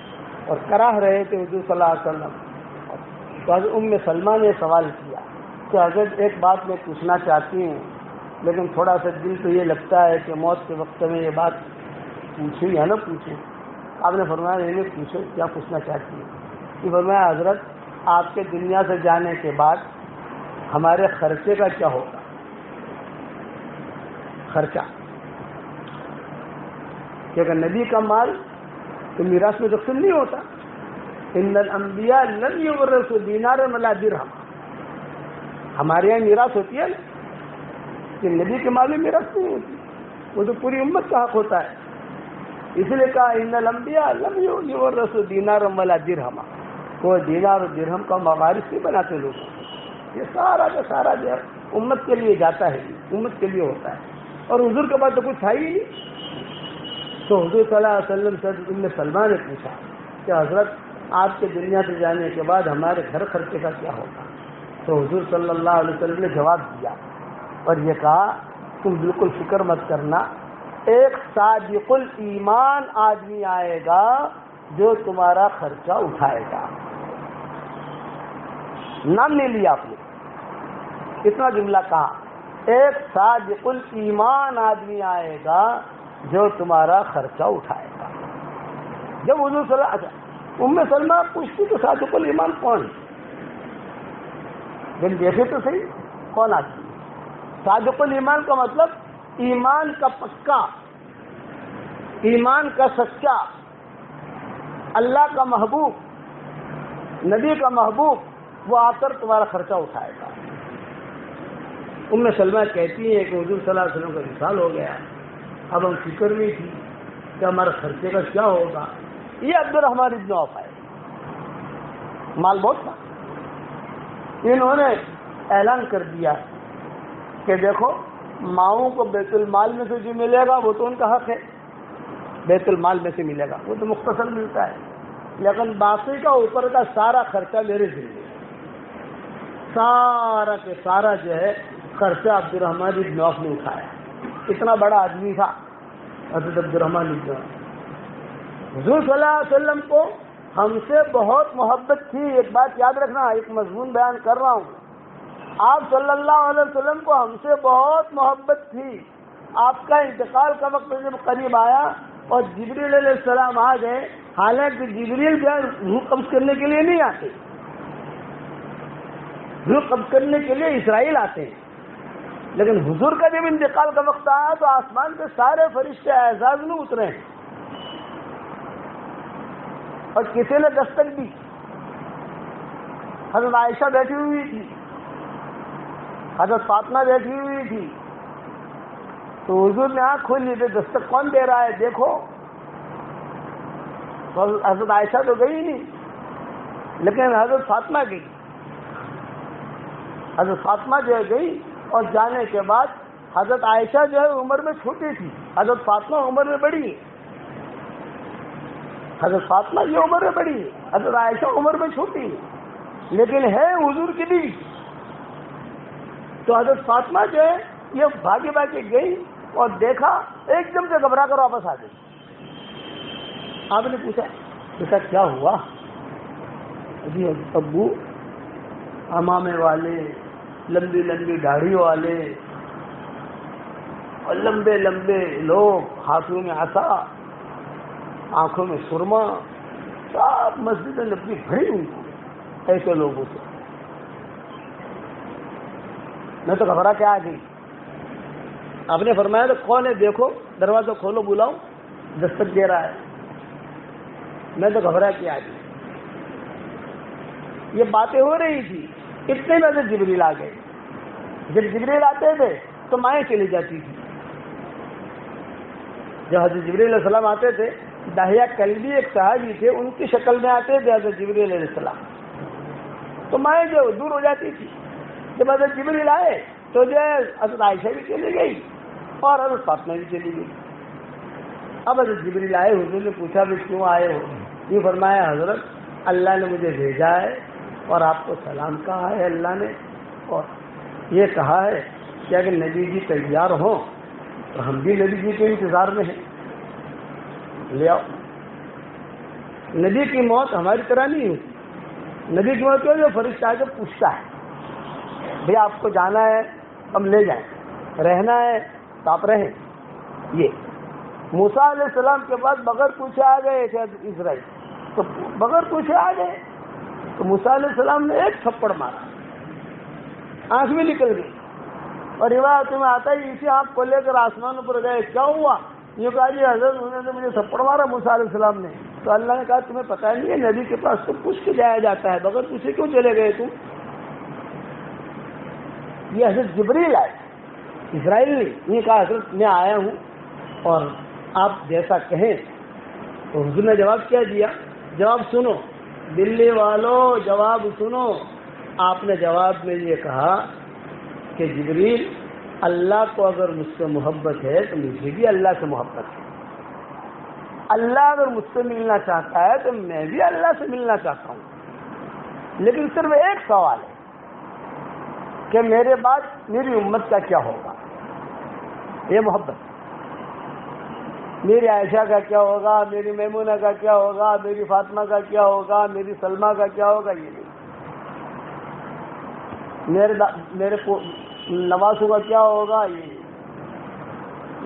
اور کراہ رہے تھے حضور صلی اللہ علیہ وسلم. تو حضرت ام سلمہ نے سوال کیا کہ حضرت ایک بات میں پوچھنا چاہتی ہوں، لیکن تھوڑا سا دل تو یہ لگتا ہے کہ موت کے وقت میں یہ بات پوچھوں یا نہ پوچھوں. آپ نے فرمایا نہیں پوچھو، کیا پوچھنا چاہتی ہیں؟ یہ فرمایا حضرت آپ کے دنیا سے جانے کے بعد ہمارے خرچے کا کیا ہوگا؟ خرچہ، کیونکہ نبی کا مال تو میراث میں تقسیم نہیں ہوتا. ان الانبیاء لم یورثوا دینارا ولا درہم. ہمارے یہاں میراث ہوتی ہے نا، کہ نبی کے مال میں میراث نہیں ہوتی، وہ تو پوری امت کا حق ہوتا ہے. اس لیے کہا ان الانبیاء لم یورثوا دینارا ولا درہم. وہ دینار اور درہم کا موارث نہیں بناتے لوگ. یہ سارا کا سارا جو ہے امت کے لیے جاتا ہے، امت کے لیے ہوتا ہے. اور حضور کے پاس تو کچھ تھا ہی نہیں. تو حضور صلی اللہ علیہ وسلم سے ام سلمہ نے پوچھا کہ حضرت آپ کے دنیا سے جانے کے بعد ہمارے گھر خرچے کا کیا ہوگا؟ تو حضور صلی اللہ علیہ وسلم نے جواب دیا اور یہ کہا تم بالکل فکر مت کرنا، ایک صادق الایمان آدمی آئے گا جو تمہارا خرچہ اٹھائے گا. نام نہیں لیا آپ نے، اتنا جملہ کہا، ایک صادق الایمان آدمی آئے گا جو تمہارا خرچہ اٹھائے گا. جب حضور صلی اللہ علیہ وسلم ام سلمہ پوچھتی تو صادق الایمان کون؟ جب دیکھے تو صحیح کون آدمی. صادق الایمان کا مطلب ایمان کا پکا، ایمان کا سچا، اللہ کا محبوب، نبی کا محبوب، وہ آ کر تمہارا خرچہ اٹھائے گا. ام سلمہ کہتی ہے کہ حضور صلی اللہ علیہ وسلم کا وصال ہو گیا، اب ہم فکر میں تھی کہ ہمارے خرچے کا کیا ہوگا. یہ عبد الرحمن ابن عوف ہے، مال بہت تھا. انہوں نے اعلان کر دیا کہ دیکھو ماؤں کو بیت المال میں سے جو ملے گا وہ تو ان کا حق ہے، بیت المال میں سے ملے گا، وہ تو مختصر ملتا ہے، لیکن باقی کا اوپر کا سارا خرچہ میرے ذمہ ہے. سارا کے سارا جو ہے خرچہ عبد الرحمن ابن عوف نے اٹھایا. اتنا بڑا آدمی تھا حضرت عبد الرحمن ابن عوف. حضور صلی اللہ علیہ وسلم کو ہم سے بہت محبت تھی. ایک بات یاد رکھنا، ایک مضمون بیان کر رہا ہوں. آپ صلی اللہ علیہ وسلم کو ہم سے بہت محبت تھی. آپ کا انتقال کا وقت جب قریب آیا اور جبریل علیہ السلام آ گئے، حالانکہ جبریل جو ہے روح قبض کرنے کے لیے نہیں آتے، روح قبض کرنے کے لیے اسرائیل آتے ہیں، لیکن حضور کا جب انتقال کا وقت آیا تو آسمان کے سارے فرشتے اعزاز میں اترے ہیں اور کسی نے دستک دی. حضرت عائشہ بیٹھی ہوئی تھی، حضرت فاطمہ بیٹھی ہوئی تھی. تو حضور نے آنکھ کھولی تو دستک کون دے رہا ہے دیکھو. تو حضرت عائشہ تو گئی نہیں، لیکن حضرت فاطمہ گئی. حضرت فاطمہ جو ہے گئی، اور جانے کے بعد حضرت عائشہ جو ہے عمر میں چھوٹی تھی، حضرت فاطمہ عمر میں بڑی ہے. حضرت فاطمہ یہ عمر میں بڑی ہے، حضرت عائشہ عمر میں چھوٹی ہے، لیکن ہے حضور کی بیوی. تو حضرت فاطمہ جو ہے یہ بھاگے بھاگے گئی اور دیکھا، ایک دم سے گھبرا کر واپس آ گئی. آپ نے پوچھا بیٹا کیا ہوا؟ جی ابو امامے والے، لمبی لمبی داڑھی والے اور لمبے لمبے لوگ، ہاتھوں میں عصا، آنکھوں میں سرما، سب مسجد نبوی بھری ہوئی تھی ایسے لوگوں سے. میں تو گھبرا کے آ گئی. آپ نے فرمایا تو کون ہے دیکھو، دروازہ کھولو، بلاؤ، دستک دے رہا ہے. میں تو گھبرا کے آ گئی. یہ باتیں ہو رہی تھی، اتنے میں سے جبریل آ گئے. جب جبریل آتے تھے تو مائیں چلی جاتی تھی. جب حضرت جبریل علیہ السلام آتے تھے، داہیہ کلبی ایک صحابی تھے، ان کی شکل میں آتے تھے حضرت جبریل علیہ السلام، تو مائیں جو دور ہو جاتی تھی. جب حضرت جبریل آئے تو جو ہے حضرت عائشہ بھی چلی گئی اور حضرت فاطمہ بھی چلی گئی. اب حضرت جبریل آئے، حضور نے پوچھا بھی کیوں آئے ہو؟ یہ فرمایا حضرت اللہ نے مجھے بھیجا ہے اور آپ کو سلام کہا ہے اللہ نے، اور یہ کہا ہے کہ اگر نبی جی تیار ہوں تو ہم بھی نبی جی کے انتظار میں ہیں، لے آؤ۔ نبی کی موت ہماری طرح نہیں ہوتی، نبی کی موت کیا جو فرشتہ آ کے پوچھتا ہے بھئی آپ کو جانا ہے ہم لے جائیں، رہنا ہے تو آپ رہیں۔ یہ موسیٰ علیہ السلام کے بعد بغیر پوچھے آ گئے تھے اسرائیل، تو بغیر پوچھے آ گئے، تو موسیٰ علیہ السلام نے ایک تھپڑ مارا، آنکھ بھی نکل گئی، اور روایت میں آتا ہی اسی آنکھ کو لے کر آسمان پر گئے، کیا ہوا؟ یہ کہا جی حضرت انہوں نے مجھے تھپڑ مارا موسیٰ علیہ السلام نے۔ تو اللہ نے کہا تمہیں پتہ نہیں ہے نبی کے پاس تو پوچھ کے جایا جاتا ہے، بغیر پوچھے کیوں چلے گئے تم؟ یہ حضرت جبریل آئے، اسرائیل نے یہ کہا حضرت میں آیا ہوں اور آپ جیسا کہیں۔ تو حضور نے جواب کیا دیا؟ جواب سنو دلی والو، جواب سنو۔ آپ نے جواب میں یہ کہا کہ جبریل اللہ کو اگر مجھ سے محبت ہے تو مجھے بھی اللہ سے محبت ہے، اللہ اگر مجھ سے ملنا چاہتا ہے تو میں بھی اللہ سے ملنا چاہتا ہوں، لیکن صرف ایک سوال ہے کہ میرے بعد میری امت کا کیا ہوگا؟ یہ محبت، میری عائشہ کا کیا ہوگا، میری میمونہ کا کیا ہوگا، میری فاطمہ کا کیا ہوگا، میری سلمہ کا کیا ہوگا، یہ نہیں۔ میرے نواسوں کا کیا ہوگا، یہ نہیں۔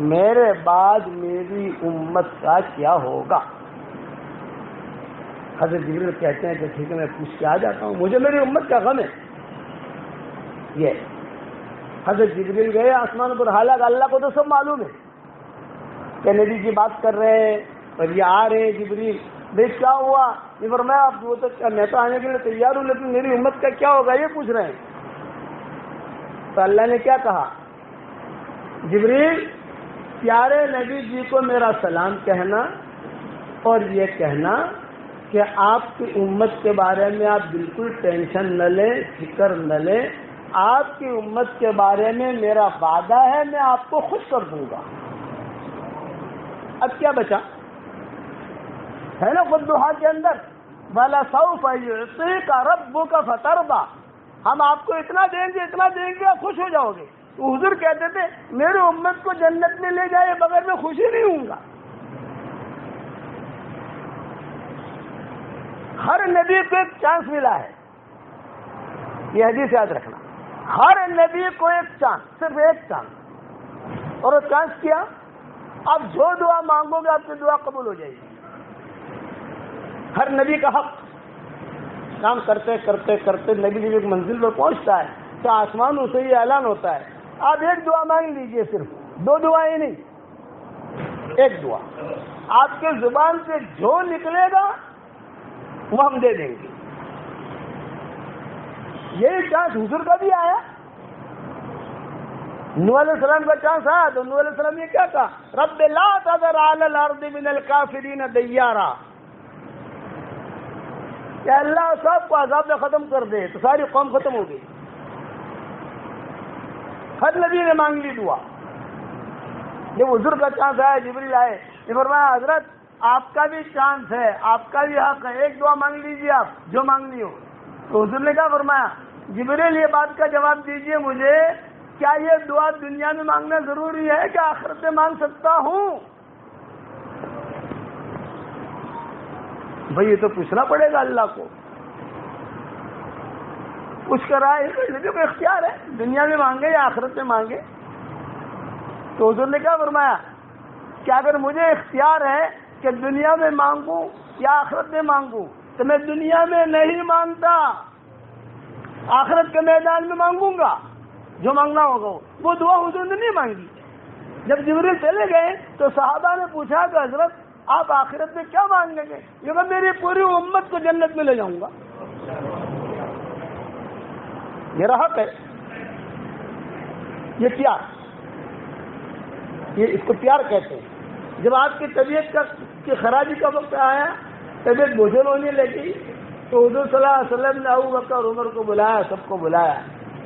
میرے بعد میری امت کا کیا ہوگا؟ حضرت جبریل کہتے ہیں کہ ٹھیک ہے میں پوچھ کے آ جاتا ہوں، مجھے میری امت کا غم ہے۔ یہ حضرت جبریل گئے آسمان پر، حالانکہ اللہ کو تو سب معلوم ہے کہ نبی کی بات کر رہے ہیں اور یہ آ رہے ہیں جبریل، بھائی کیا ہوا؟ یہ فرمایا آپ وہ تو میں تو آنے کے لیے تیار ہوں لیکن میری امت کا کیا ہوگا یہ پوچھ رہے ہیں۔ تو اللہ نے کیا کہا؟ جبریل پیارے نبی جی کو میرا سلام کہنا اور یہ کہنا کہ آپ کی امت کے بارے میں آپ بالکل ٹینشن نہ لیں، فکر نہ لیں، آپ کی امت کے بارے میں میرا وعدہ ہے میں آپ کو خوش کر دوں گا۔ اب کیا بچا ہے نا والضحیٰ کے اندر وَلَسَوْفَ يُعْطِيكَ رَبُّكَ فَتَرْضَىٰ، ہم آپ کو اتنا دیں گے آپ خوش ہو جاؤ گے۔ تو حضور کہتے تھے میری امت کو جنت میں لے جائے بغیر میں خوشی نہیں ہوں گا۔ ہر نبی کو ایک چانس ملا ہے، یہ حدیث یاد رکھنا، ہر نبی کو ایک چانس، صرف ایک چانس، اور وہ چانس کیا؟ آپ جو دعا مانگو گے آپ کی دعا قبول ہو جائے گی۔ ہر نبی کا حق کام کرتے کرتے کرتے نبی جب ایک منزل پر پہنچتا ہے تو آسمانوں سے یہ اعلان ہوتا ہے آپ ایک دعا مانگ لیجئے، صرف دو دعائیں نہیں، ایک دعا، آپ کے زبان سے جو نکلے گا وہ ہم دے دیں گے۔ یہی چانس حضور کا بھی آیا، نوح علیہ السلام کا چانس آیا تو نوح علیہ السلام نے کیا کہا؟ رب لا تذر علی الارض من الکافرین دیارا، کہ اللہ سب کو عذاب میں ختم کر دے، تو ساری قوم ختم ہو گئی۔ ہر نبی نے مانگ لی دعا۔ جب حضور کا چانس آیا جبریل آئے، یہ فرمایا حضرت آپ کا بھی چانس ہے، آپ کا بھی حق ہے، ایک دعا مانگ لیجیے آپ جو مانگنی ہو۔ تو حضور نے کیا فرمایا؟ جبریل یہ بات کا جواب دیجیے مجھے، کیا یہ دعا دنیا میں مانگنا ضروری ہے کہ آخرت میں مانگ سکتا ہوں؟ بھئی یہ تو پوچھنا پڑے گا اللہ کو، پوچھ کر آئے نبی کو اختیار ہے دنیا میں مانگے یا آخرت میں مانگے۔ تو حضور نے کیا فرمایا کہ اگر مجھے اختیار ہے کہ دنیا میں مانگوں یا آخرت میں مانگوں تو میں دنیا میں نہیں مانگتا، آخرت کے میدان میں مانگوں گا جو مانگنا ہوگا۔ وہ دعا حضور نے نہیں مانگی۔ جب جبریل چلے گئے تو صحابہ نے پوچھا کہ حضرت آپ آخرت میں کیا مانگیں گے؟ یہ کہ میری پوری امت کو جنت میں لے جاؤں گا، میرا حق ہے۔ یہ پیار، یہ اس کو پیار کہتے ہیں۔ جب آپ کی طبیعت کی خرابی کا وقت آیا، طبیعت بوجھل ہونے لگی، تو حضور صلی اللہ علیہ وسلم نے ابو بکر عمر کو بلایا، سب کو بلایا،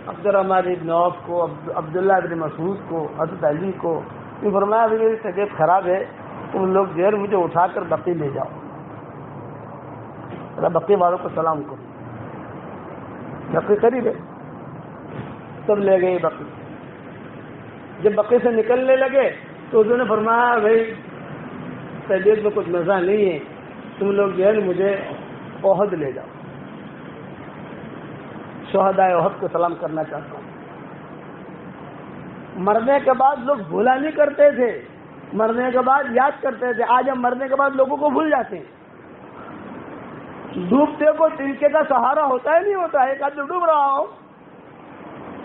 عبدالرحمن بن عوف کو، عبداللہ بن مسعود کو، حضرت علی کو۔ یہ فرمایا میری طبیعت خراب ہے، تم لوگ دیر مجھے اٹھا کر بقی لے جاؤ، بقی والوں کو سلام کرو۔ بقی قریب ہے. سب لے گئے بقی. جب بقی سے نکلنے لگے تو حضور نے فرمایا بھائی طبیعت میں کچھ مزہ نہیں ہے, تم لوگ جو ہے مجھے احد لے جاؤ, شہدائے احد کو سلام کرنا چاہتا ہوں. مرنے کے بعد لوگ بھولا نہیں کرتے تھے, مرنے کے بعد یاد کرتے تھے. آج ہم مرنے کے بعد لوگوں کو بھول جاتے ہیں. ڈوبتے کو تنکے کا سہارا ہوتا ہے نہیں ہوتا ہے. ایک آدمی ڈوب رہا ہو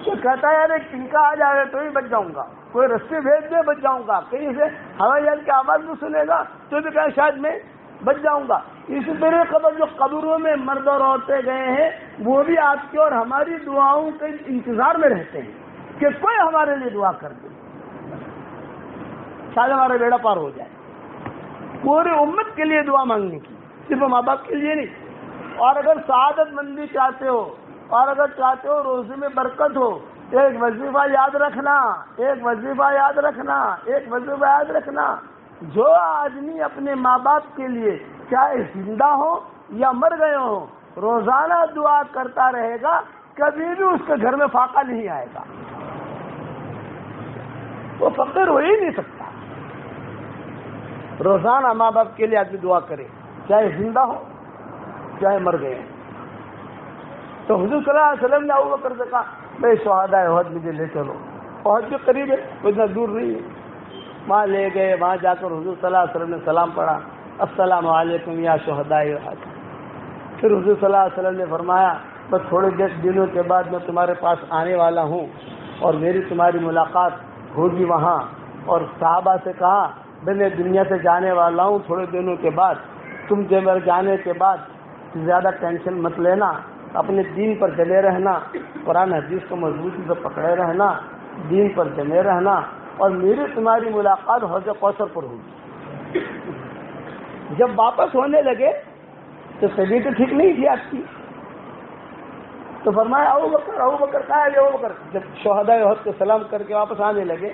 تو کہتا ہے یار ایک تنکا آ جائے تو ہی بچ جاؤں گا, کوئی رستے بھیج دے بچ جاؤں گا, کہیں سے ہوائی جہاز کی آواز بھی سنے گا تو بھی کہا شاید میں بچ جاؤں گا. اسی طرح قبر جو قبروں میں مرد اور عورتیں گئے ہیں وہ بھی آپ کی اور ہماری دعاؤں کے انتظار میں رہتے ہیں کہ کوئی ہمارے لیے دعا کر دے, شاید ہمارا بیڑا پار ہو جائے. پوری امت کے لیے دعا مانگنے کی, صرف ماں باپ کے لیے نہیں. اور اگر سعادت مندی چاہتے ہو اور اگر چاہتے ہو روزی میں برکت ہو, ایک وظیفہ یاد رکھنا, ایک وظیفہ یاد رکھنا, ایک وظیفہ یاد رکھنا. جو آدمی اپنے ماں باپ کے لیے چاہے زندہ ہو یا مر گئے ہو روزانہ دعا کرتا رہے گا, کبھی بھی اس کے گھر میں فاقہ نہیں آئے گا, وہ فقیر ہو ہی نہیں سکتا. روزانہ ماں باپ کے لیے آدمی دعا کرے, چاہے زندہ ہو چاہے مر گئے. تو حضور صلی اللہ علیہ وسلم نے ابو بکر سے کہا بھائی شہدائے احد مجھے لے چلو. احد بھی قریب ہے, اتنا دور نہیں ہے. وہاں لے گئے, وہاں جا کر حضور صلی اللہ علیہ وسلم نے سلام پڑھا, السلام علیکم یا شہدائے احد. پھر حضور صلی اللہ علیہ وسلم نے فرمایا بس تھوڑے دنوں کے بعد میں تمہارے پاس آنے والا ہوں اور میری تمہاری ملاقات ہوگی وہاں. اور صحابہ سے کہا میں دنیا سے جانے والا ہوں تھوڑے دنوں کے بعد, تم جو میرے جانے کے بعد زیادہ ٹینشن مت لینا, اپنے دین پر جمے رہنا, قرآن حدیث کو مضبوطی سے پکڑے رہنا, دین پر جمے رہنا, اور میری تمہاری ملاقات حوض کوثر پر ہوگی. جب واپس ہونے لگے تو طبیعت تو ٹھیک نہیں تھی آپ کی, تو فرمایا ابو بکر کہاں ہے ابو بکر. جب شہدائے احد کو سلام کر کے واپس آنے لگے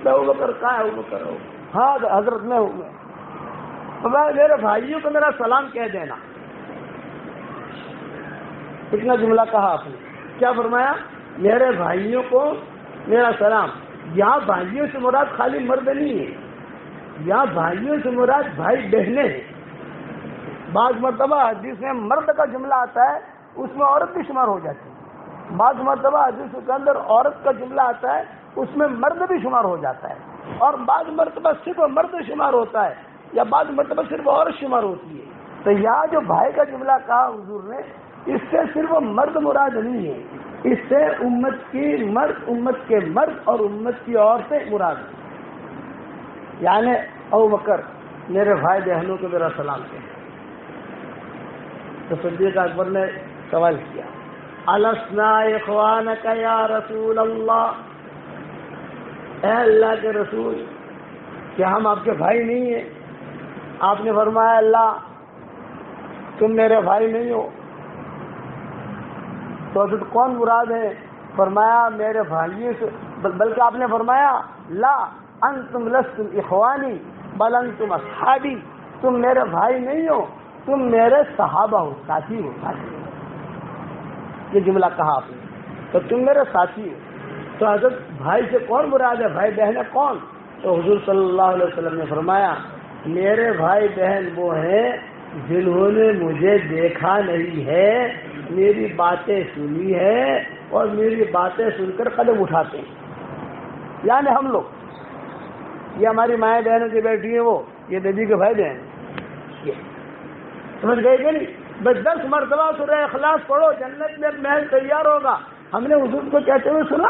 تو ابو بکر کہاں ہے ابو بکر. ہاں حضرت میں ہوں. فرمایا میرے بھائیوں کو میرا سلام کہہ دینا. اتنا جملہ کہا آپ نے. کیا فرمایا؟ میرے بھائیوں کو میرا سلام. یہاں بھائیوں سے مراد خالی مرد نہیں ہے, یہاں بھائیوں سے مراد بھائی بہنیں ہیں. بعض مرتبہ حدیث میں مرد کا جملہ آتا ہے اس میں عورت بھی شمار ہو جاتی ہے, بعض مرتبہ حدیث کے اندر عورت کا جملہ آتا ہے اس میں مرد بھی شمار ہو جاتا ہے, اور بعض مرتبہ صرف مرد شمار ہوتا ہے یا بعض مرتبہ صرف عورت شمار ہوتی ہے. تو یہاں جو بھائی کا جملہ کہا حضور نے, اس سے صرف مرد مراد نہیں ہے, اس سے امت کی مرد, امت کے مرد اور امت کی عورتیں مراد ہیں. یعنی ابو بکر میرے بھائی بہنوں کو میرا سلام کہے. تو صدیق اکبر نے سوال کیا السنا اخوانک یا رسول اللہ, اے اللہ کے رسول کیا ہم آپ کے بھائی نہیں ہیں؟ آپ نے فرمایا اللہ تم میرے بھائی نہیں ہو. تو حضرت کون مراد ہے؟ فرمایا میرے بھائیوں سے, بلکہ آپ نے فرمایا لا انتم لستم اخوانی بل انتم اصحابی, تم میرے بھائی نہیں ہو تم میرے صحابہ ہو, ساتھی ہو. یہ جملہ کہا آپ نے, تو تم میرے ساتھی ہو. تو حضرت بھائی سے کون مراد ہے, بھائی بہن کون؟ تو حضور صلی اللہ علیہ وسلم نے فرمایا میرے بھائی بہن وہ ہیں جنہوں نے مجھے دیکھا نہیں ہے, میری باتیں سنی ہے اور میری باتیں سن کر قدم اٹھاتے ہیں. یعنی ہم لوگ, یہ ہماری مائیں بہنوں کی بیٹھی ہیں, وہ یہ نبی کے بھائی بہن, سمجھ گئے کہ نہیں؟ بس 10 مرتبہ سورہ اخلاص پڑھو جنت میں محل تیار ہوگا. ہم نے حضور کو کہتے ہوئے سنا,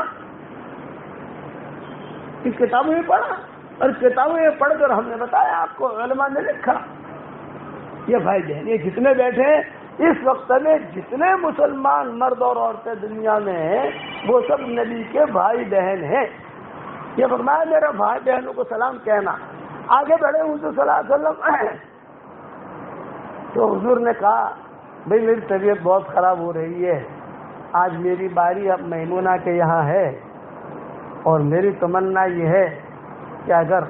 اس کتابوں میں پڑھا, اور کتابوں میں پڑھ کر ہم نے بتایا آپ کو, علماء نے لکھا. یہ بھائی بہن یہ جتنے بیٹھے ہیں اس وقت میں, جتنے مسلمان مرد اور عورتیں دنیا میں ہیں وہ سب نبی کے بھائی بہن ہیں. یہ فرمایا میرے بھائی بہنوں کو سلام کہنا. آگے بڑھے حضور صلی اللہ علیہ وسلم, تو حضور نے کہا بھئی میری طبیعت بہت خراب ہو رہی ہے, آج میری باری اب میمونہ کے یہاں ہے, اور میری تمنا یہ ہے کہ اگر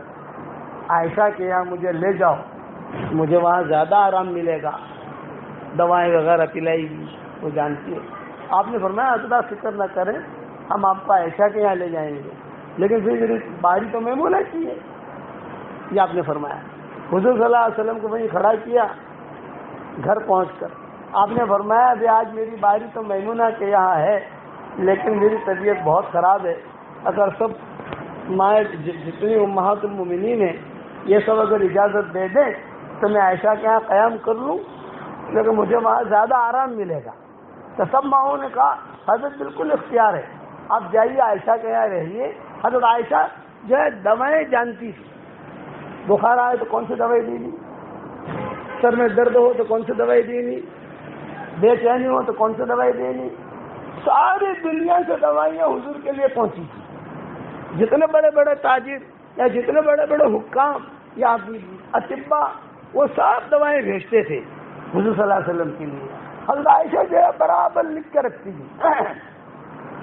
عائشہ کے یہاں مجھے لے جاؤ مجھے وہاں زیادہ آرام ملے گا, دوائیں وغیرہ پلائے گی, وہ جانتی ہے. آپ نے فرمایا حضرت فکر نہ کریں، ہم آپ کو عائشہ کے یہاں لے جائیں گے، لیکن پھر میری باری تو میمونہ کی ہے، یہ آپ نے فرمایا۔ حضور صلی اللہ علیہ وسلم کو وہیں کھڑا کیا، گھر پہنچ کر آپ نے فرمایا کہ آج میری باری تو میمونہ کے یہاں ہے، لیکن میری طبیعت بہت خراب ہے، اگر سب مائیں جتنی امہات المومنین ہیں یہ سب اگر اجازت دے دیں تو میں عائشہ کے یہاں قیام کر لوں، لیکن مجھے وہاں زیادہ آرام ملے گا۔ تو سب ماؤں نے کہا حضرت بالکل اختیار ہے، آپ جائیے عائشہ کے یہاں رہیے۔ حضرت عائشہ جو ہے دوائیں جانتی تھی، بخار آئے تو کون سی دوائی دینی، سر میں درد ہو تو کون سی دوائی دینی، بے چینی ہو تو کون سی دوائی دینی، ساری دنیا سے دوائیاں حضور کے لیے پہنچی تھی۔ جتنے بڑے بڑے تاجر یا جتنے بڑے بڑے حکام یا اطباء وہ سب دوائیں بھیجتے تھے حضور صلی اللہ علیہ وسلم کے لیے۔ حضرت عائشہ جو ہے برابر لکھ کے رکھتی تھی،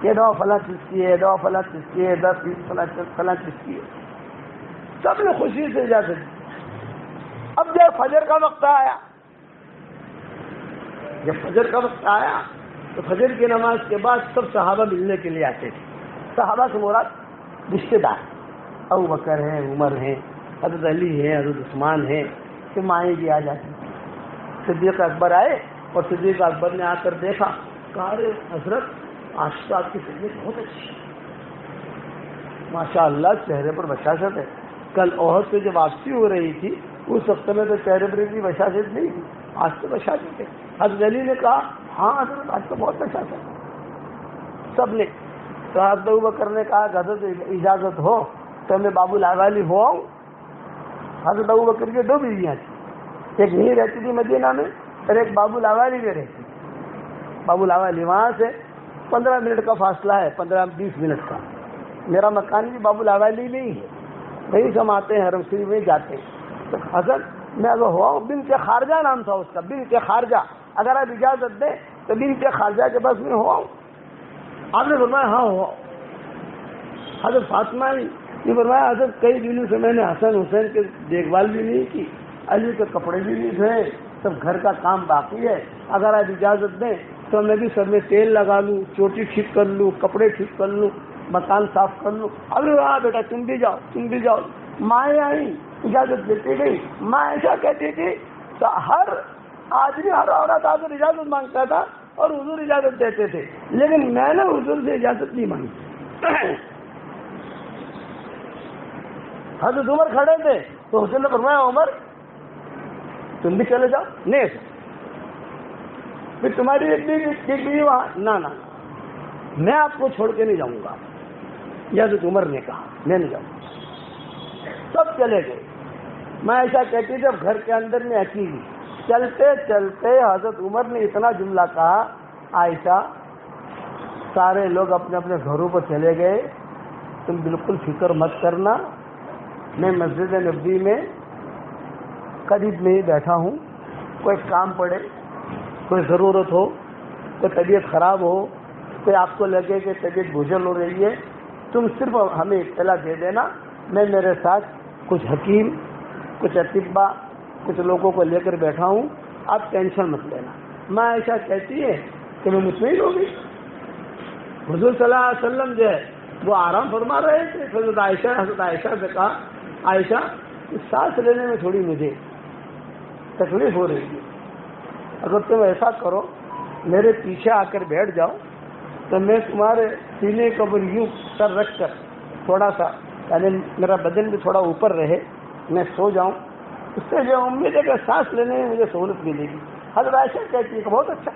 یہ دوا فلاں چیز کی ہے، دوا فلاں چیز کی ہے، 10 فلاں چیز کی ہے۔ سب نے خوشی سے اجازت دی۔ اب جب فجر کا وقت آیا، جب فجر کا وقت آیا تو فجر کی نماز کے بعد سب صحابہ ملنے کے لیے آتے تھے۔ صحابہ سے مراد رشتے دار، ابو بکر ہیں، عمر ہیں، حضرت علی ہیں، حضرت عثمان ہیں، کہ مائیں بھی آ جاتی تھی۔ صدیق اکبر آئے اور صدیق اکبر نے آ کر دیکھا، کہا ارے حضرت آج تو آپ کی طبیعت بہت اچھی ہے، ماشاء اللہ چہرے پر بشاشت ہے۔ کل احد سے جب واپسی ہو رہی تھی اس وقت میں تو چہرے پر اتنی بشاشت نہیں تھی، آج تو بشاشت ہے۔ حضرت علی نے کہا ہاں حضرت آج تو بہت بشاشت ہے۔ سب نے تو حضرت ابوبکر نے کہا کہ حضرت اجازت ہو تو میں بابو لاوالی ہو آؤں۔ حضرت ابوبکر کی 2 بیویاں تھیں، ایک یہیں رہتی تھی مدینہ میں اور ایک بابو لاوالی میں رہتی تھی۔ بابو لاوالی وہاں سے 15 منٹ کا فاصلہ ہے، 15-20 منٹ کا۔ میرا مکان بھی بابو لاوالی میں ہی ہے، وہیں سے ہم آتے ہیں، حرم شریف میں جاتے ہیں۔ تو حضرت میں اگر ہوا ہوں، بنت خارجہ نام تھا اس کا، بنت خارجہ، اگر آپ اجازت دیں تو بنت خارجہ کے پاس میں ہوا ہوں۔ آپ نے فرمایا ہاں ہوا۔ حضرت فاطمہ نے فرمایا حضرت کئی دنوں سے میں نے حسن حسین کی دیکھ بھال بھی نہیں کی، علی کے کپڑے بھی نہیں دھوئے، سب گھر کا کام باقی ہے، اگر آپ اجازت دیں تو میں بھی سر میں تیل لگا لوں، چوٹی ٹھیک کر لوں، کپڑے ٹھیک کر لوں، مکان صاف کر لوں۔ ابھی ہاں بیٹا تم بھی جاؤ، تم بھی جاؤ۔ مائیں آئیں، اجازت دیتی گئی۔ ماں ایسا کہتی تھی تو ہر آدمی ہر عورت آ کر اجازت مانگتا تھا اور حضور اجازت دیتے تھے، لیکن میں نے حضور سے اجازت نہیں مانگی۔ حضرت عمر کھڑے تھے تو حضور نے فرمایا عمر تم بھی چلے جاؤ۔ نہیں پھر تمہاری ایک بیوی وہاں، نہ میں آپ کو چھوڑ کے نہیں جاؤں گا۔ حضرت عمر نے کہا میں نہیں جاؤں گا۔ سب چلے گئے۔ میں ایسا کہتی جب گھر کے اندر میں اکیلی، چلتے چلتے حضرت عمر نے اتنا جملہ کہا، عائشہ سارے لوگ اپنے اپنے گھروں پر چلے گئے، تم بالکل فکر مت کرنا، میں مسجد نبوی میں قریب میں ہی بیٹھا ہوں، کوئی کام پڑے، کوئی ضرورت ہو، کوئی طبیعت خراب ہو، کوئی آپ کو لگے کہ طبیعت بوجھل ہو رہی ہے، تم صرف ہمیں اطلاع دے دینا، میں میرے ساتھ کچھ حکیم، کچھ اطباء، کچھ لوگوں کو لے کر بیٹھا ہوں، آپ ٹینشن مت لینا۔ میں ایسا کہتی ہے کہ میں مطمئن ہو گئی۔ حضور صلی اللہ علیہ وسلم جو ہے وہ آرام فرما رہے تھے۔ حضرت عائشہ سے کہا عائشہ سانس لینے میں تھوڑی مجھے تکلیف ہو رہی ہے، اگر تم ایسا کرو میرے پیچھے آ کر بیٹھ جاؤ تو میں تمہارے سینے کے اوپر یوں سر رکھ کر تھوڑا سا، یعنی میرا بدن بھی تھوڑا اوپر رہے، میں سو جاؤں، اس سے جو امید ہے کہ سانس لینے میں مجھے سہولت ملے گی۔ حضرت عائشہ کہتی ہے کہ بہت اچھا،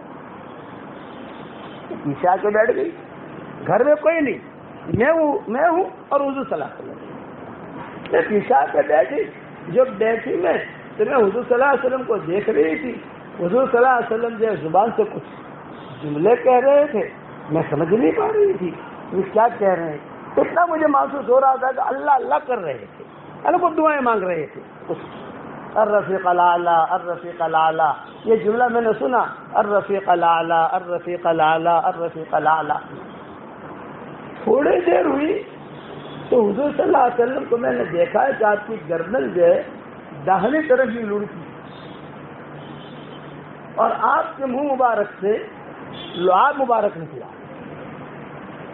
پیچھے آ کے بیٹھ گئی۔ گھر میں کوئی نہیں، میں ہوں اور حضور صلی اللہ علیہ وسلم۔ میں پیچھے آ کے بیٹھی، جب بیٹھی میں تو میں حضور صلی اللہ علیہ وسلم کو دیکھ رہی تھی۔ حضور صلی اللہ علیہ وسلم جو زبان سے کچھ جملے کہہ رہے تھے، میں سمجھ نہیں پا رہی تھی وہ کیا کہہ رہے ہیں۔ اتنا مجھے محسوس ہو رہا تھا کہ اللہ اللہ کر رہے تھے، اللہ کو دعائیں مانگ رہے تھے۔ الرفیق الاعلیٰ الرفیق الاعلیٰ، یہ جملہ میں نے سنا، الرفیق الاعلیٰ الرفیق الاعلیٰ الرفیق الاعلیٰ۔ تھوڑی دیر ہوئی تو حضور صلی اللہ علیہ وسلم کو میں نے دیکھا ہے کہ آپ کی گردن جو ہے داہنی طرف ہی لڑکی اور آپ کے منہ مبارک سے لعاب مبارک نکلا،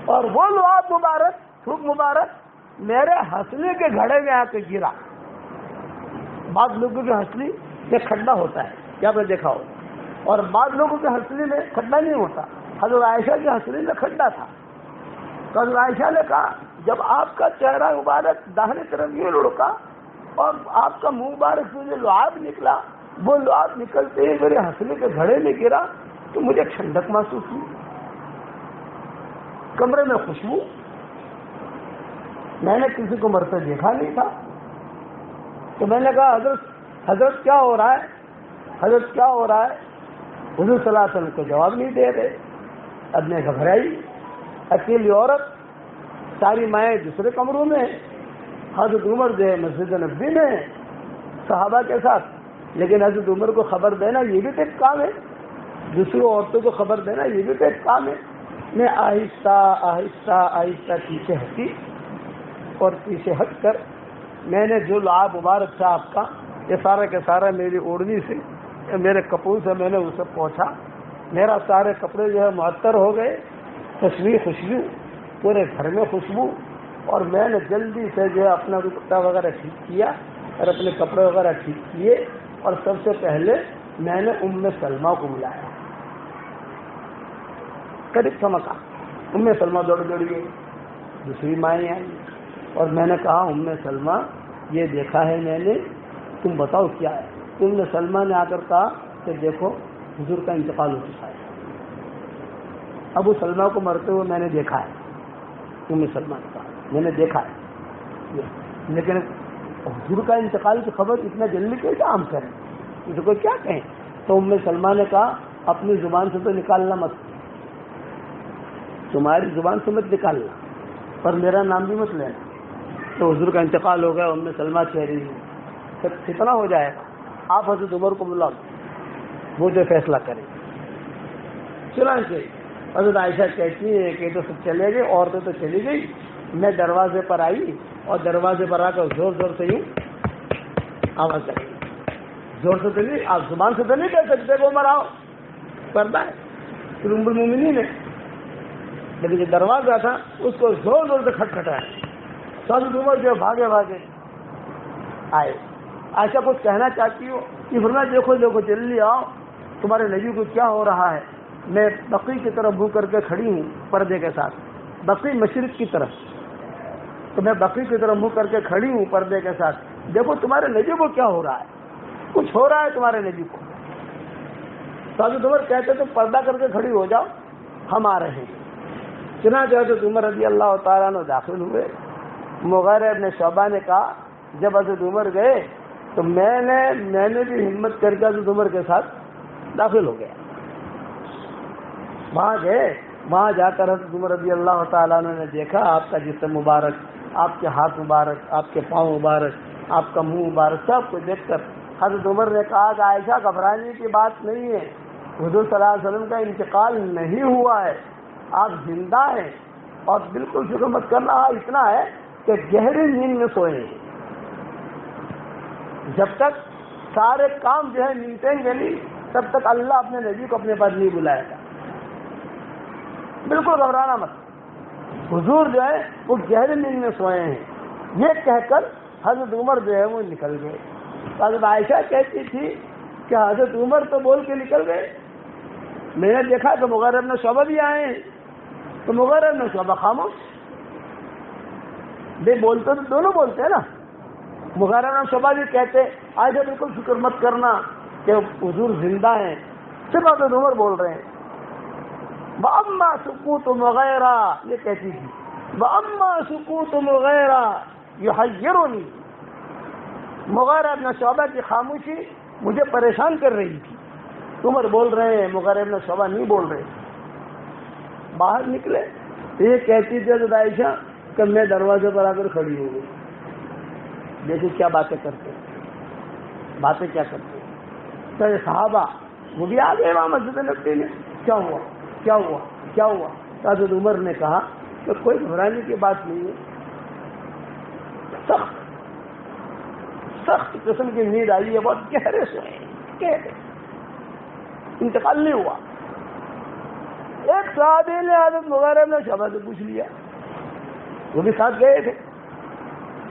اور وہ لعاب مبارک، تھوک مبارک میرے ہنسلی کے گھڑے میں آ کے گرا۔ بعض لوگوں کی ہنسلی میں کھڈا ہوتا ہے، کیا آپ نے دیکھا ہو، اور بعض لوگوں کی ہنسلی میں کھڈا نہیں ہوتا۔ حضرت عائشہ کی ہنسلی میں کھڈا تھا، تو حضرت عائشہ نے کہا جب آپ کا چہرہ مبارک داہنے طرف یہ لڑکا اور آپ کا منہ مبارک سے جو لعاب نکلا، وہ لعاب نکلتے ہی میرے ہنسلی کے گھڑے میں گرا تو مجھے ٹھنڈک محسوس ہوئی، کمرے میں خوشبو، میں نے کسی کو مرتے دیکھا نہیں تھا۔ تو میں نے کہا حضرت کیا ہو رہا ہے، حضرت کیا ہو رہا ہے؟ حضور صلی اللہ علیہ وسلم کو جواب نہیں دے رہے۔ اب میں گھبرائی، اکیلی عورت، ساری مائیں دوسرے کمروں میں، حضرت عمر جو ہے مسجد نبوی میں صحابہ کے ساتھ، لیکن حضرت عمر کو خبر دینا یہ بھی تو ایک کام ہے، دوسری عورتوں کو خبر دینا یہ بھی تو ایک کام ہے۔ میں آہستہ آہستہ آہستہ پیچھے ہٹی، اور پیچھے ہٹ کر میں نے جو لعاب مبارک تھا آپ کا، یہ سارا کے سارا میری اوڑھنی سے، میرے کپڑوں سے میں نے اسے پہنچا، میرا سارے کپڑے جو ہے معطر ہو گئے، خوشبو پورے گھر میں خوشبو، اور میں نے جلدی سے جو ہے اپنا دوپٹہ وغیرہ ٹھیک کیا اور اپنے کپڑے وغیرہ ٹھیک کیے، اور سب سے پہلے میں نے ام سلمہ کو بلایا، قریب سمکا، ام سلمہ دوڑ گئی، دوسری مائیں آئی، اور میں نے کہا ام سلمہ یہ دیکھا ہے میں نے، تم بتاؤ کیا ہے؟ ام سلمہ نے آ کر کہا کہ دیکھو حضور کا انتقال ہو چکا ہے، ابو سلمہ کو مرتے ہوئے میں نے دیکھا ہے، ام سلمہ نے کہا میں نے دیکھا ہے، لیکن حضور کا انتقال کی خبر اتنا جلدی کیسے عام کریں، اس کو کیا کہیں؟ تو ام سلمہ نے کہا اپنی زبان سے تو نکالنا مت، تمہاری زبان سے مت نکالنا، پر میرا نام بھی مت لینا۔ تو حضور کا انتقال ہو گیا، ام سلمہ کہہ رہی ہے کتنا ہو جائے گا، آپ حضرت عمر کو بلاؤ، وہ جو فیصلہ کریں۔ چنانچہ حضرت عائشہ کہتی ہے کہ تو سب چلے گئے، عورتیں تو چلی گئی، میں دروازے پر آئی، اور دروازے پر آ کر زور زور سے یوں آواز لگی، زور سے تو نہیں، آپ زبان سے تو نہیں کہہ سکتے کہ عمر آؤ، پردہ ہے، پھر ام المومنین ہے، لیکن جو دروازہ تھا اس کو زور زور سے کھٹکھٹایا، حضرت عمر جو بھاگے بھاگے آئے۔ عائشہ کچھ کہنا چاہتی ہو کہ فرمایا دیکھو دیکھو جلدی آؤ، تمہارے نبی کو کیا ہو رہا ہے؟ میں بقی کی طرف منہ کر کے کھڑی ہوں پردے کے ساتھ، بقی مشرق کی طرف، تو میں بقی کی طرف منہ کر کے کھڑی ہوں پردے کے ساتھ، دیکھو تمہارے نبی کو کیا ہو رہا ہے، کچھ ہو رہا ہے تمہارے نبی کو۔ تو حضرت عمر کہتے تو پردہ کر کے کھڑی ہو جاؤ، ہم آ رہے ہیں۔ چنانچہ حضرت عمر رضی اللہ تعالیٰ عنہ داخل ہوئے۔ مغیرہ ابن شعبہ نے کہا جب حضرت عمر گئے تو میں نے بھی ہمت کر کے حضرت عمر کے ساتھ داخل ہو گیا۔ وہاں گئے، وہاں جا کر حضرت عمر رضی اللہ تعالیٰ عنہ نے دیکھا آپ کا جسم مبارک، آپ کے ہاتھ مبارک، آپ کے پاؤں مبارک، آپ کا منہ مبارک، سب کو دیکھ کر حضرت عمر نے کہا کہ عائشہ گھبرانے کی بات نہیں ہے، حضور صلی اللہ علیہ وسلم کا انتقال نہیں ہوا ہے، آپ زندہ ہیں، اور بالکل فکر مت کرنا، اتنا ہے کہ گہری نیند میں سوئے ہیں، جب تک سارے کام جو ہے نمٹیں گے نہیں تب تک اللہ اپنے نبی کو اپنے پاس نہیں بلائے گا، بالکل گھبرانا مت، حضور جو ہے وہ گہری نیند میں سوئے ہیں۔ یہ کہہ کر حضرت عمر جو ہے وہ نکل گئے۔ حضرت عائشہ کہتی تھی کہ حضرت عمر تو بول کے نکل گئے، میں نے دیکھا کہ مغیرہ ابن شعبہ بھی آئے ہیں، تو مغیرہ ابن شعبہ خاموش، بے بولتے تو دونوں بولتے ہیں نا، مغیرہ ابن شعبہ بھی کہتے عائشہ بالکل فکر مت کرنا کہ حضور زندہ ہیں، صرف حضرت عمر بول رہے ہیں۔ وَأَمَّا سُكُوتُ مُغِیرَةٍ، یہ کہتی تھی وَأَمَّا سُكُوتُ مُغِیرَةٍ يُحَيِّرُنِي، مغیرہ ابن شعبہ کی خاموشی مجھے پریشان کر رہی تھی، عمر بول رہے ہیں، مغیرہ ابن شعبہ نہیں بول رہے۔ باہر نکلے تو یہ کہتی تھی حضرت عائشہ کہ میں دروازے پر آ کر کھڑی ہو گئی، دیکھو کیا باتیں کرتے ہیں، باتیں کیا کرتے ہیں۔ تو صحابہ وہ بھی آ گئے وہاں مسجد نبوی میں، کیا ہوا کیا ہوا کیا ہوا؟ تو حضرت عمر نے کہا کہ کوئی گھبرانے کی بات نہیں ہے، سخت قسم کی نیند آئی ہے، بہت گہرے سوئے، انتقال نہیں ہوا۔ ایک صحابی نے حضرت مغیرہ بن شعبہ سے پوچھ لیا، وہ بھی ساتھ گئے تھے،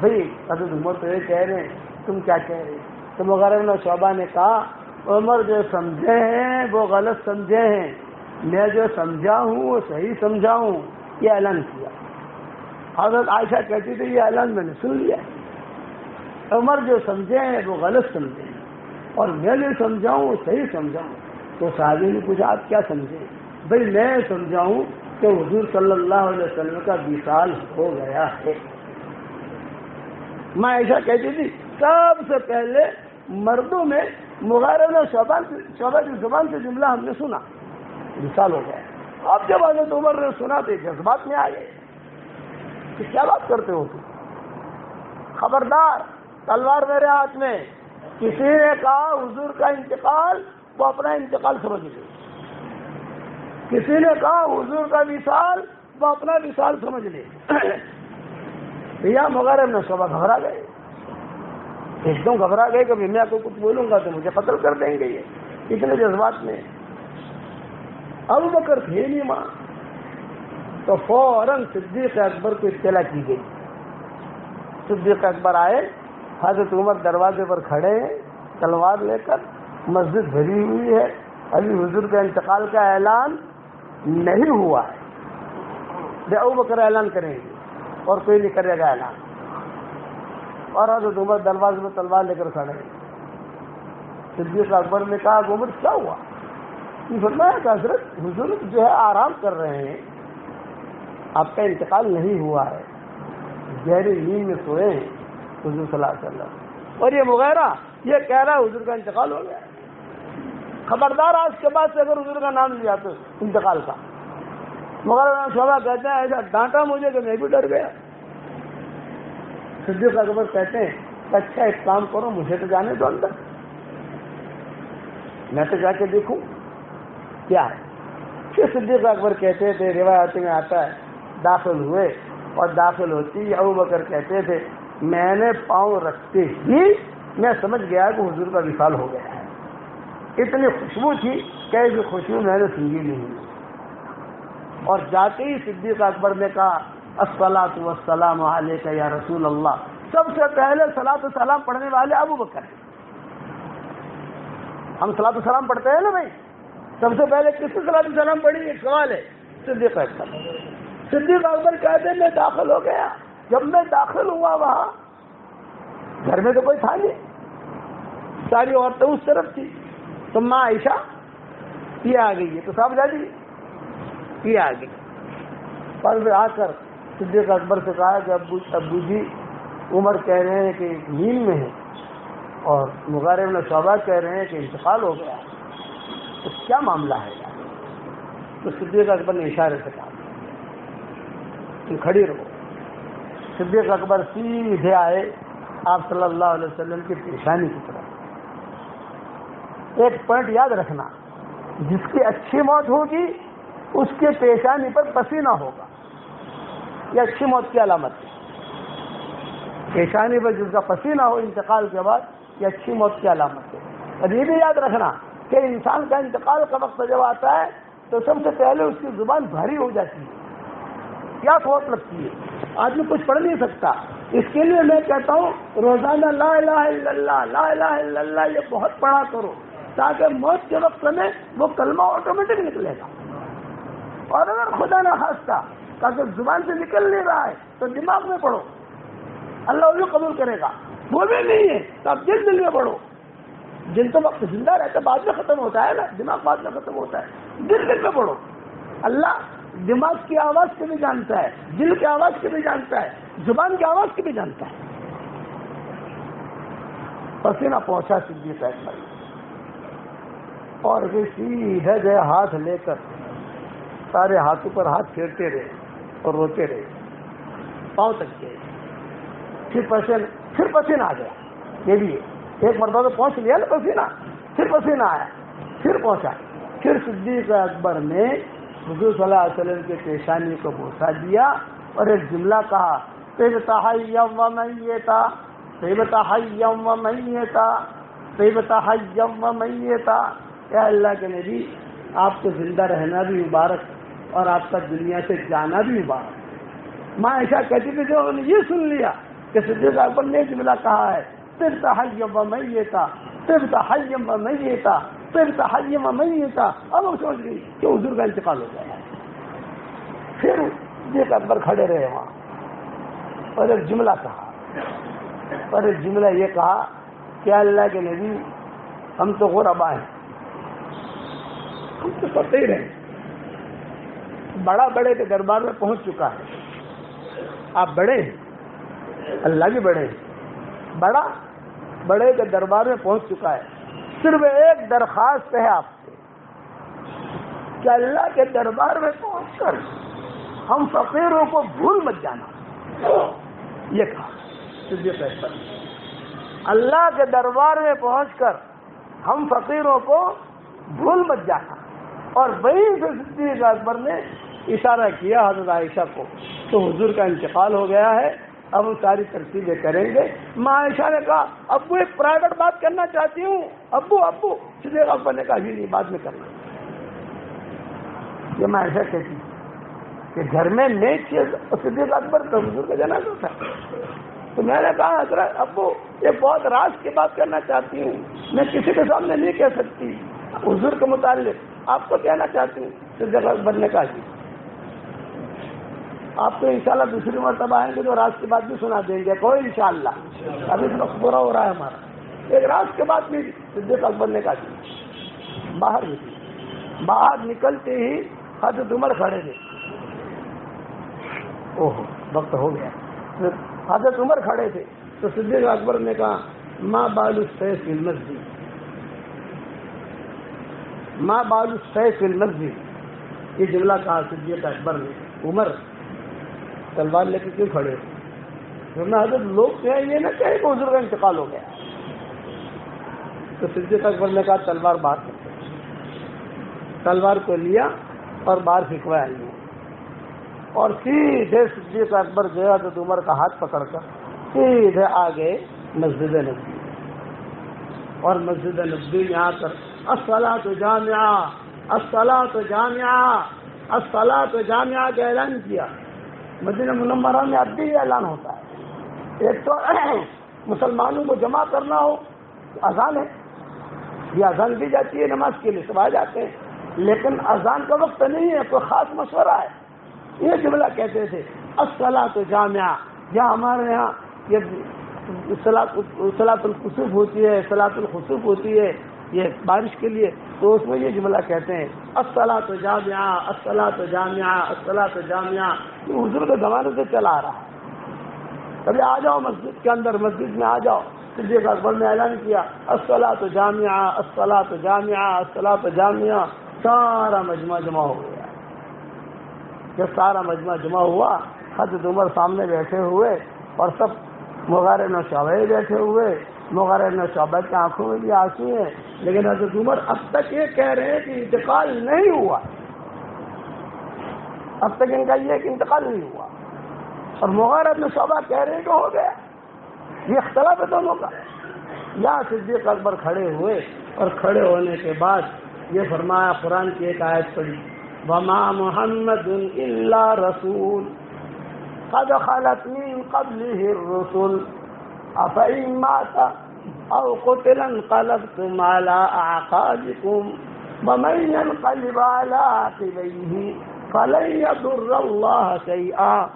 بھئی حضرت عمر تو یہ کہہ رہے ہیں، تم کیا کہہ رہے؟ تو مغیرہ بن شعبہ نے کہا عمر جو سمجھے ہیں وہ غلط سمجھے ہیں، میں جو سمجھا ہوں وہ صحیح سمجھا ہوں، یہ اعلان کیا۔ حضرت عائشہ کہتی تھی یہ اعلان میں نے سن لیا، عمر جو سمجھے ہیں وہ غلط سمجھے ہیں اور میں جو سمجھاؤں وہ صحیح سمجھاؤں۔ تو صحابی نے پوچھا آپ کیا سمجھے؟ بھئی میں سمجھاؤں کہ حضور صلی اللہ علیہ وسلم کا وصال ہو گیا ہے۔ میں عائشہ کہتی تھی سب سے پہلے مردوں میں مغیرہ بن شعبہ کی زبان سے جملہ ہم نے سنا، وصال ہو گیا۔ اب جب حضرت عمر نے سنا تو جذبات میں آ گئے کہ کیا بات کرتے ہو تم، خبردار تلوار میرے ہاتھ میں، کسی نے کہا حضور کا انتقال وہ اپنا انتقال سمجھ لے، کسی نے کہا حضور کا وصال وہ اپنا وصال سمجھ لے۔ مغیرہ بن شعبہ گھبرا گئے، ایک دم گھبرا گئے کہ میں کو کچھ بولوں گا تو مجھے قتل کر دیں گے، یہ اتنے جذبات میں۔ ابو بکر تھے نہیں ماں، تو فوراً صدیق اکبر کو اطلاع کی گئی۔ صدیق اکبر آئے، حضرت عمر دروازے پر کھڑے ہیں تلوار لے کر، مسجد بھری ہوئی ہے، ابھی حضور کا انتقال کا اعلان نہیں ہوا ہے، ابو بکر اعلان کریں گے اور کوئی نہیں کرے گا اعلان، اور حضرت عمر دروازے میں تلوار لے کر کھڑے ہیں۔ صدیق اکبر نے کہا عمر کیا ہوا؟ یہ فرمایا کہ حضرت حضور جو ہے آرام کر رہے ہیں، آپ کا انتقال نہیں ہوا ہے، گہری نیند میں سوئے ہیں حضور صلی اللہ علیہ وسلم، اور یہ مغیرہ یہ کہہ رہا ہے حضور کا انتقال ہو گیا۔ خبردار آج کے بعد سے اگر حضور کا نام لیا تو انتقال کا۔ مغیرہ بن شعبہ کہتے ہیں ایسا ڈانٹا مجھے کہ میں بھی ڈر گیا۔ صدیق اکبر کہتے ہیں اچھا ایک کام کرو، مجھے تو جانے دو اندر، میں تو جا کے دیکھوں کیا ہے۔ پھر صدیق اکبر کہتے تھے، روایت میں آتا ہے داخل ہوئے، اور داخل ہوتی ابو بکر کہتے تھے میں نے پاؤں رکھتے ہی میں سمجھ گیا کہ حضور کا وصال ہو گیا ہے، اتنی خوشبو تھی کہ ایسی خوشبو میں نے سنگی نہیں۔ اور جاتے ہی صدیق اکبر نے کہا الصلاۃ والسلام علیک یا رسول اللہ، سب سے پہلے صلاۃ و سلام پڑھنے والے ابو بکر ہیں۔ ہم صلاۃ و سلام پڑھتے ہیں نا بھائی، سب سے پہلے کس نے صلاۃ و سلام پڑھی؟ ایک سوال ہے، صدیق اکبر۔ صدیق اکبر کہتے ہیں میں داخل ہو گیا، جب میں داخل ہوا وہاں گھر میں تو کوئی تھا نہیں، ساری عورتیں اس طرف تھی، تو ماں عائشہ یہ آ گئی ہے، تو صاحب جادی یہ آ گئی، اور پھر آ کر صدیق اکبر سے کہا کہ ابو جی عمر کہہ رہے ہیں کہ نیند میں ہے اور مغیرہ بن شعبہ کہہ رہے ہیں کہ انتقال ہو گیا، تو کیا معاملہ ہے؟ تو صدیق اکبر نے اشارے سے کہا تم کھڑی رہو۔ صدیق اکبر سیدھے آئے آپ صلی اللہ علیہ وسلم کی پیشانی کی طرف۔ ایک پوائنٹ یاد رکھنا، جس کی اچھی موت ہوگی اس کے پیشانی پر پسینہ ہوگا، یہ اچھی موت کی علامت ہے۔ پیشانی پر جس کا پسینہ ہو انتقال کے بعد، یہ اچھی موت کی علامت ہے۔ اور یہ بھی یاد رکھنا کہ انسان کا انتقال کا وقت جب آتا ہے تو سب سے پہلے اس کی زبان بھاری ہو جاتی ہے، کیا سوچ لگتی ہے، آدمی کچھ پڑھ نہیں سکتا۔ اس کے لیے میں کہتا ہوں روزانہ لا الہ الا اللہ لا الہ الا اللہ یہ بہت پڑھا کرو، تاکہ موت کے وقت میں وہ کلمہ آٹومیٹک نکلے گا۔ اور اگر خدا نہ خواستہ تاکہ زبان سے نکل نہیں رہا ہے تو دماغ میں پڑھو، اللہ وہ بھی قبول کرے گا۔ وہ بھی نہیں ہے تو اب دل میں پڑھو، دل تو وقت زندہ رہتا ہے، بعد میں ختم ہوتا ہے نا، دماغ بعد میں ختم ہوتا ہے، دل میں پڑھو۔ اللہ دماغ کی آواز کو بھی جانتا ہے، دل کی آواز کو بھی جانتا ہے، زبان کی آواز کو بھی جانتا ہے۔ پسینہ پہنچا صدیق اکبر اور سیدھے گئے ہاتھ لے کر سارے ہاتھوں پر ہاتھ پھیرتے رہے اور روتے رہے، پاؤں تک گئے، پھر پسینہ آ گیا۔ یہ بھی ایک مرتبہ تو پہنچ لیا نا پسینہ، پھر پسینہ آیا، پھر پہنچا، پھر صدیق اکبر نے حضور صلی اللہ علیہ وسلم کے پیشانی کو بوسہ دیا اور ایک جملہ کہا طیبۃ حیا و میتا طیبۃ حیا و میتا طیبۃ حیا و میتا۔ اے اللہ کے نبی آپ کو زندہ رہنا بھی مبارک اور آپ کا دنیا سے جانا بھی مبارک۔ ماں عائشہ کہتی تھی جو انہوں نے یہ سن لیا کہ صدیق اکبر نے جملہ کہا ہے طبت حیا ومیتا، طبت حیا ومیتا، طبت حیا ومیتا، اب وہ سوچ گئی کہ حضور کا انتقال ہو گیا ہے۔ پھر صدیق اکبر کھڑے رہے وہاں اور ایک جملہ کہا، اور ایک جملہ یہ کہا کہ اللہ کے نبی ہم تو غربا ہیں، ہم تو فقیر ہیں، بڑا بڑے کے دربار میں پہنچ چکا ہے، آپ بڑے ہیں، اللہ بھی بڑے ہیں، بڑا بڑے کے دربار میں پہنچ چکا ہے، صرف ایک درخواست ہے آپ سے کہ اللہ کے دربار میں پہنچ کر ہم فقیروں کو بھول مت جانا، یہ کہا صدیق اکبر، اللہ کے دربار میں پہنچ کر ہم فقیروں کو بھول مت جانا۔ اور وہیں سے صدیق اکبر نے اشارہ کیا حضرت عائشہ کو تو حضور کا انتقال ہو گیا ہے، اب ہم ساری ترتیبیں کریں گے۔ ماں عائشہ نے کہا ابو ایک پرائیویٹ بات کرنا چاہتی ہوں، ابو صدیق اکبر نے کہا نہیں بعد میں کرنا۔ یہ ماں عائشہ کہتی کہ گھر میں نیک چیز صدیق اکبر کا حضور کا جنازہ تھا، تو میں نے کہا حضرت ابو یہ بہت راز کی بات کرنا چاہتی ہوں، میں کسی کے سامنے نہیں کہہ سکتی، حضور کے متعلق آپ کو کہنا چاہتی ہوں۔ صدیق اکبر نے کہا جی آپ تو انشاءاللہ دوسری مرتبہ آئیں گے تو راز کی بات بھی سنا دیں گے، کوئی انشاءاللہ ابھی تو پورا ہو رہا ہے ہمارا، ایک راز کے بعد بھی صدیق اکبر نے کہا جی باہر نکلی، باہر نکلتے ہی حضرت عمر کھڑے تھے، اوہ وقت ہو گیا، حضرت عمر کھڑے تھے تو صدیق اکبر نے کہا ماں بال السیف فی المسجد، ماں بال السیف فی المسجد، یہ جملہ کہا صدیق اکبر نے، عمر تلوار لے کے کیوں کھڑے تھے؟ ورنہ حضرت لوگ جو ہے یہ نہ کہے کہ حضور کا انتقال ہو گیا، تو صدیق اکبر نے کہا تلوار باہر کرتے، تلوار کو لیا اور باہر پھینکوایا لیا، اور سیدھے صدیق اکبر جو ہے حضرت عمر کا ہاتھ پکڑ کر سیدھے آگے مسجد نبوی، اور مسجد نبوی میں آ کر الصلاۃ جامعہ، الصلاۃ جامعہ، الصلاۃ جامعہ کا اعلان کیا۔ مدینہ منورہ میں اب بھی یہ اعلان ہوتا ہے، ایک تو مسلمانوں کو جمع کرنا ہو اذان ہے، یہ اذان دی جاتی ہے نماز کے لیے، سب آ جاتے ہیں، لیکن اذان کا وقت نہیں ہے، کوئی خاص مشورہ ہے، یہ جملہ کہتے تھے الصلاۃ جامعہ۔ یا ہمارے یہاں یہ صلاۃ الخسوف ہوتی ہے، صلاۃ الخسوف ہوتی ہے یہ بارش کے لیے، تو اس میں یہ جملہ کہتے ہیں الصلاۃ جامعہ، الصلاۃ جامعہ، الصلاۃ جامعہ، یہ حضور کے زمانے سے چلا آ رہا ہے۔ کبھی آ جاؤ مسجد کے اندر، مسجد میں آ جاؤ، صدیق اکبر نے اعلان کیا الصلاۃ جامعہ، الصلاۃ جامعہ، الصلاۃ جامعہ، سارا مجمع جمع ہو گیا۔ جب سارا مجمع جمع ہوا، حضرت عمر سامنے بیٹھے ہوئے اور سب مغیرہ بن شعبہ بیٹھے ہوئے، مغیرہ بن شعبہ کی آنکھوں میں بھی آنسو ہیں، لیکن حضرت عمر اب تک یہ کہہ رہے ہیں کہ انتقال نہیں ہوا، اب تک ان کا یہ ہے کہ انتقال نہیں ہوا، اور مغیرہ بن شعبہ کہہ رہے ہیں کہ ہو گیا۔ یہ اختلاف ہے دونوں کا۔ یا صدیق اکبر کھڑے ہوئے اور کھڑے ہونے کے بعد یہ فرمایا، قرآن کی ایک آیت پڑھی وما محمد الا رسول قد خلت من قبله الرسل افإن مات او قتل انقلبتم على اعقابكم ومن ينقلب على عقبيه فلن يضر الله شيئا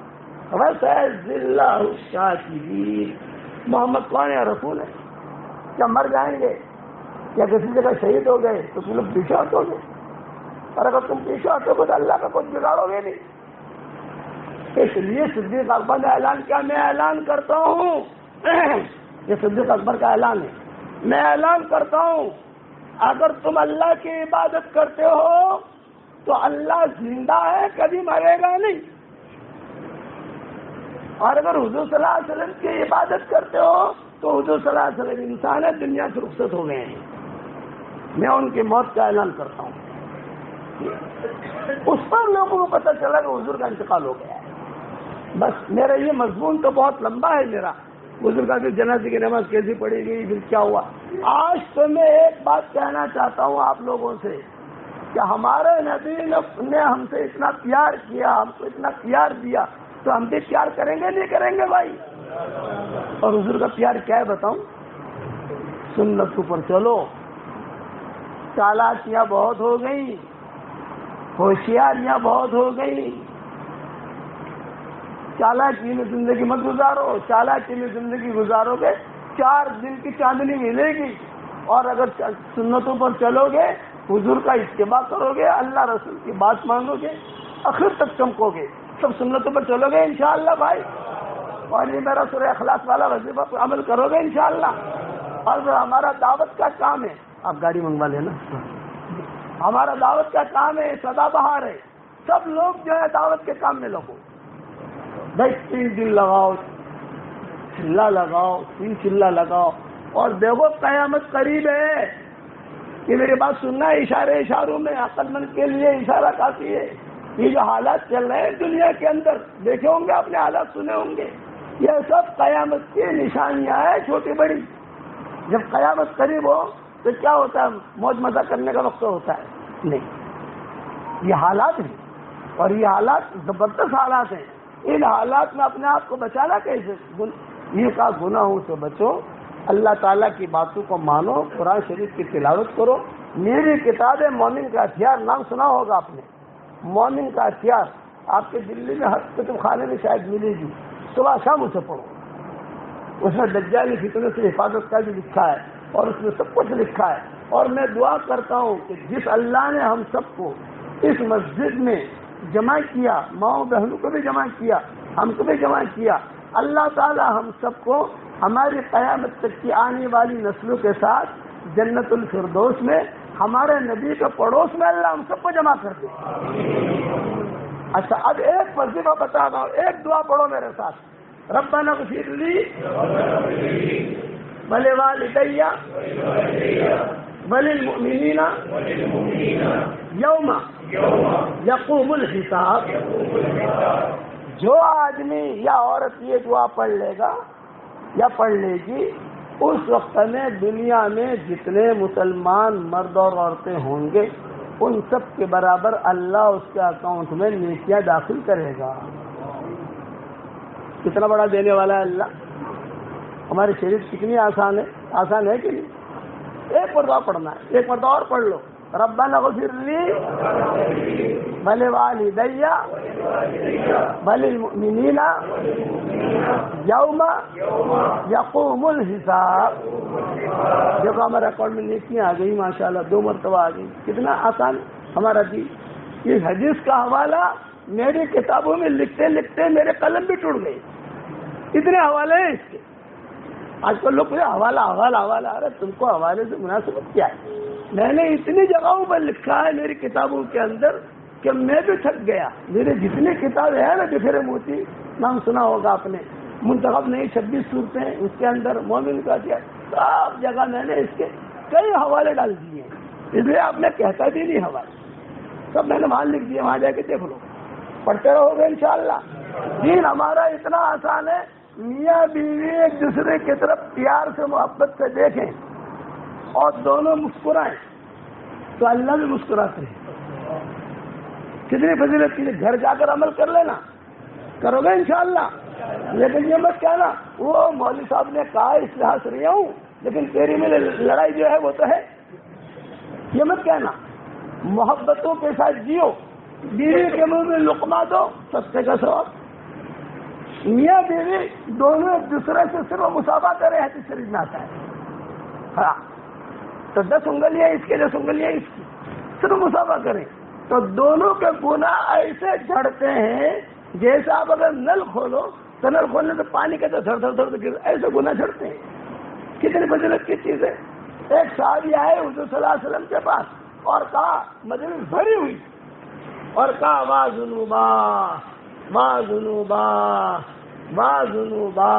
وسيجزي الله الشاكرين۔ محمد کون ہے؟ رسول ہے، کیا مر جائیں گے، کیا کسی جگہ شہید ہو گئے تو تم لوگ پیچھے ہٹو گے، اور اگر تم پیچھے ہٹو گے تو اللہ کا کچھ بگاڑو گے نہیں۔ اس لیے صدیق اکبر نے اعلان کیا، میں اعلان کرتا ہوں، یہ صدیق اکبر کا اعلان ہے، میں اعلان کرتا ہوں اگر تم اللہ کی عبادت کرتے ہو تو اللہ زندہ ہے، کبھی مرے گا نہیں، اور اگر حضور صلی اللہ علیہ وسلم کی عبادت کرتے ہو تو حضور صلی اللہ علیہ وسلم انسان ہے، دنیا سے رخصت ہو گئے ہیں، میں ان کی موت کا اعلان کرتا ہوں۔ اس پر لوگوں کو پتہ چلا کہ حضور کا انتقال ہو گیا ہے۔ بس میرا یہ مضمون تو بہت لمبا ہے میرا، حضور کا پھر جنازے کی نماز کیسی پڑھی گئی، پھر کیا ہوا۔ آج تو میں ایک بات کہنا چاہتا ہوں آپ لوگوں سے کہ ہمارے نبی نے ہم سے اتنا پیار کیا، ہم کو اتنا پیار دیا، تو ہم بھی پیار کریں گے نہیں کریں گے بھائی؟ اور حضور کا پیار کیا ہے بتاؤں؟ سنت پر چلو، چالاکیاں بہت ہو گئی، ہوشیاریاں بہت ہو گئی، چالاکی میں زندگی مت گزارو، چالاکی میں زندگی گزارو گے 4 دن کی چاندنی ملے گی، اور اگر سنتوں پر چلو گے، حضور کا اتباع کرو گے، اللہ رسول کی بات مانو گے، آخر تک چمکو گے، سب سنتوں پر چلو گے انشاءاللہ بھائی، اور یہ میرا سورہ اخلاص والا وظیفہ پر عمل کرو گے انشاءاللہ۔ اور جو ہمارا دعوت کا کام ہے، آپ گاڑی منگوا لینا، ہمارا دعوت کا کام ہے، سدا بہار ہے، سب لوگ جو ہے دعوت کے کام میں لگو بھائی، 3 دن لگاؤ، چلا لگاؤ، 3 چلا لگاؤ، اور دیکھو قیامت قریب ہے۔ یہ میری بات سننا ہے، اشاروں میں عقل مند کے لیے اشارہ کافی ہے۔ یہ جو حالات چل رہے ہیں دنیا کے اندر، دیکھے ہوں گے، اپنے حالات سنے ہوں گے، یہ سب قیامت کی نشانیاں ہیں چھوٹی بڑی۔ جب قیامت قریب ہو تو کیا ہوتا ہے؟ موج مزہ کرنے کا وقت ہوتا ہے؟ نہیں، یہ حالات ہیں، اور یہ حالات زبردست حالات ہیں۔ ان حالات میں اپنے آپ کو بچانا کیسے؟ یہ کا گناہوں سے بچو، اللہ تعالیٰ کی باتوں کو مانو، قرآن شریف کی تلاوت کرو۔ میری کتاب ہے مومن کا ہتھیار، نام سنا ہوگا آپ نے، مومن کا ہتھیار، آپ کے دلی میں ہر کتب خانے میں شاید ملے گی، صبح شام اسے پڑھو۔ اس میں دجالی فتنے سے حفاظت کا بھی لکھا ہے، اور اس میں سب کچھ لکھا ہے۔ اور میں دعا کرتا ہوں کہ جس اللہ نے ہم سب کو اس مسجد میں جمع کیا، ماؤں بہنوں کو بھی جمع کیا، ہم کو بھی جمع کیا، اللہ تعالی ہم سب کو ہماری قیامت تک کی آنے والی نسلوں کے ساتھ جنت الفردوس میں، ہمارے نبی کے پڑوس میں اللہ ہم سب کو جمع کر دے۔ اچھا، اب ایک وظیفہ بتا رہا ہوں، ایک دعا پڑھو میرے ساتھ، ربنا اغفر لی ولوالدی وللمؤمنین یوم یقوم الحساب۔ جو آدمی یا عورت یہ دعا پڑھ لے گا یا پڑھ لے گی، اس وقت میں دنیا میں جتنے مسلمان مرد اور عورتیں ہوں گے، ان سب کے برابر اللہ اس کے اکاؤنٹ میں نیکیاں داخل کرے گا۔ کتنا بڑا دینے والا ہے اللہ۔ ہماری شریعت کتنی آسان ہے کہ نہیں؟ ایک مرتبہ پڑھنا ہے، ایک مرتبہ اور پڑھ لو، ربنا اغفر لی ولوالدی وللمؤمنین یوم یقوم الحساب۔ دیکھو ہمارے اکاؤنٹ میں نیکیاں آ گئی ماشاءاللہ، 2 مرتبہ آ گئی، کتنا آسان ہمارا دین۔ اس حدیث کا حوالہ میری کتابوں میں لکھتے لکھتے میرے قلم بھی ٹوٹ گئے، اتنے حوالے ہیں اس کے۔ آج کل لوگ حوالہ ارے تم کو حوالے سے مناسبت کیا ہے؟ میں نے اتنی جگہوں پر لکھا ہے میری کتابوں کے اندر کہ میں بھی تھک گیا۔ میرے جتنی کتابیں ہیں نا، بکھرے موتی، نام سنا ہوگا آپ نے، منتخب نہیں 26 صورتیں، اس کے اندر مومن کا دیا، سب جگہ میں نے اس کے کئی حوالے ڈال دیے ہیں، اس لیے آپ نے کہتا بھی نہیں حوالے، سب میں نے وہاں لکھ دیے، وہاں جا کے دیکھ لو، پڑھتے رہو گے انشاءاللہ۔ دین ہمارا اتنا آسان ہے، میاں بیوی ایک دوسرے کی طرف پیار سے محبت سے دیکھیں اور دونوں مسکرائیں تو اللہ بھی مسکراتے ہیں۔ کتنی فضیلت کی، گھر جا کر عمل کر لینا، کرو گے انشاءاللہ۔ لیکن یہ مت کہنا وہ مولوی صاحب نے کہا اس لحاظ سے رہا ہوں، لیکن تیری میری لڑائی جو ہے وہ تو ہے، یہ مت کہنا۔ محبتوں کے ساتھ جیو، بیوی کے منہ میں لقمہ دو، صدقے کا ثواب۔ میاں بیوی دونوں ایک دوسرے سے صرف مسافہ کرے، حدیث شریف میں آتا ہے، ہاں تو 10 انگلیاں اس کے 10 انگلیاں اس کی، صرف مسافہ کریں تو دونوں کے گناہ ایسے جھڑتے ہیں جیسے آپ اگر نل کھولو تو نل کھولنے سے پانی کے تو دھڑ دھڑ دھڑ گر، ایسے گناہ جھڑتے ہیں۔ کتنی فضیلت کی چیز ہے۔ ایک صحابی آئے حضور صلی اللہ علیہ وسلم کے پاس اور کہا، مجلس بھری ہوئی، اور کہا واہ ذنوبا واہ ذنوبا واہ ذنوبا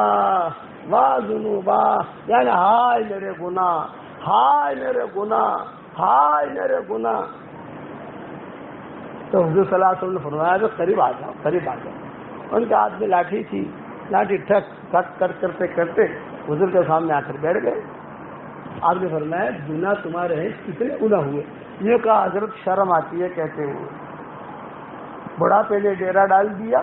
واہ ذنوبا، یعنی ہائے میرے گناہ، ہائے میرے گناہ، ہائے میرے گناہ۔ تو حضور صلی اللہ علیہ وسلم نے فرمایا کہ قریب آ جاؤ، قریب آ جاؤ۔ ان کے ہاتھ میں لاٹھی تھی، لاٹھی ٹھک ٹھک کرتے کرتے حضور کے سامنے آ کر بیٹھ گئے۔ آپ نے فرمایا گناہ تمہارے ہیں، کتنے گناہ ہوئے؟ یہ کہا حضرت شرم آتی ہے کہتے ہوئے، بڑھاپے نے ڈیرا ڈال دیا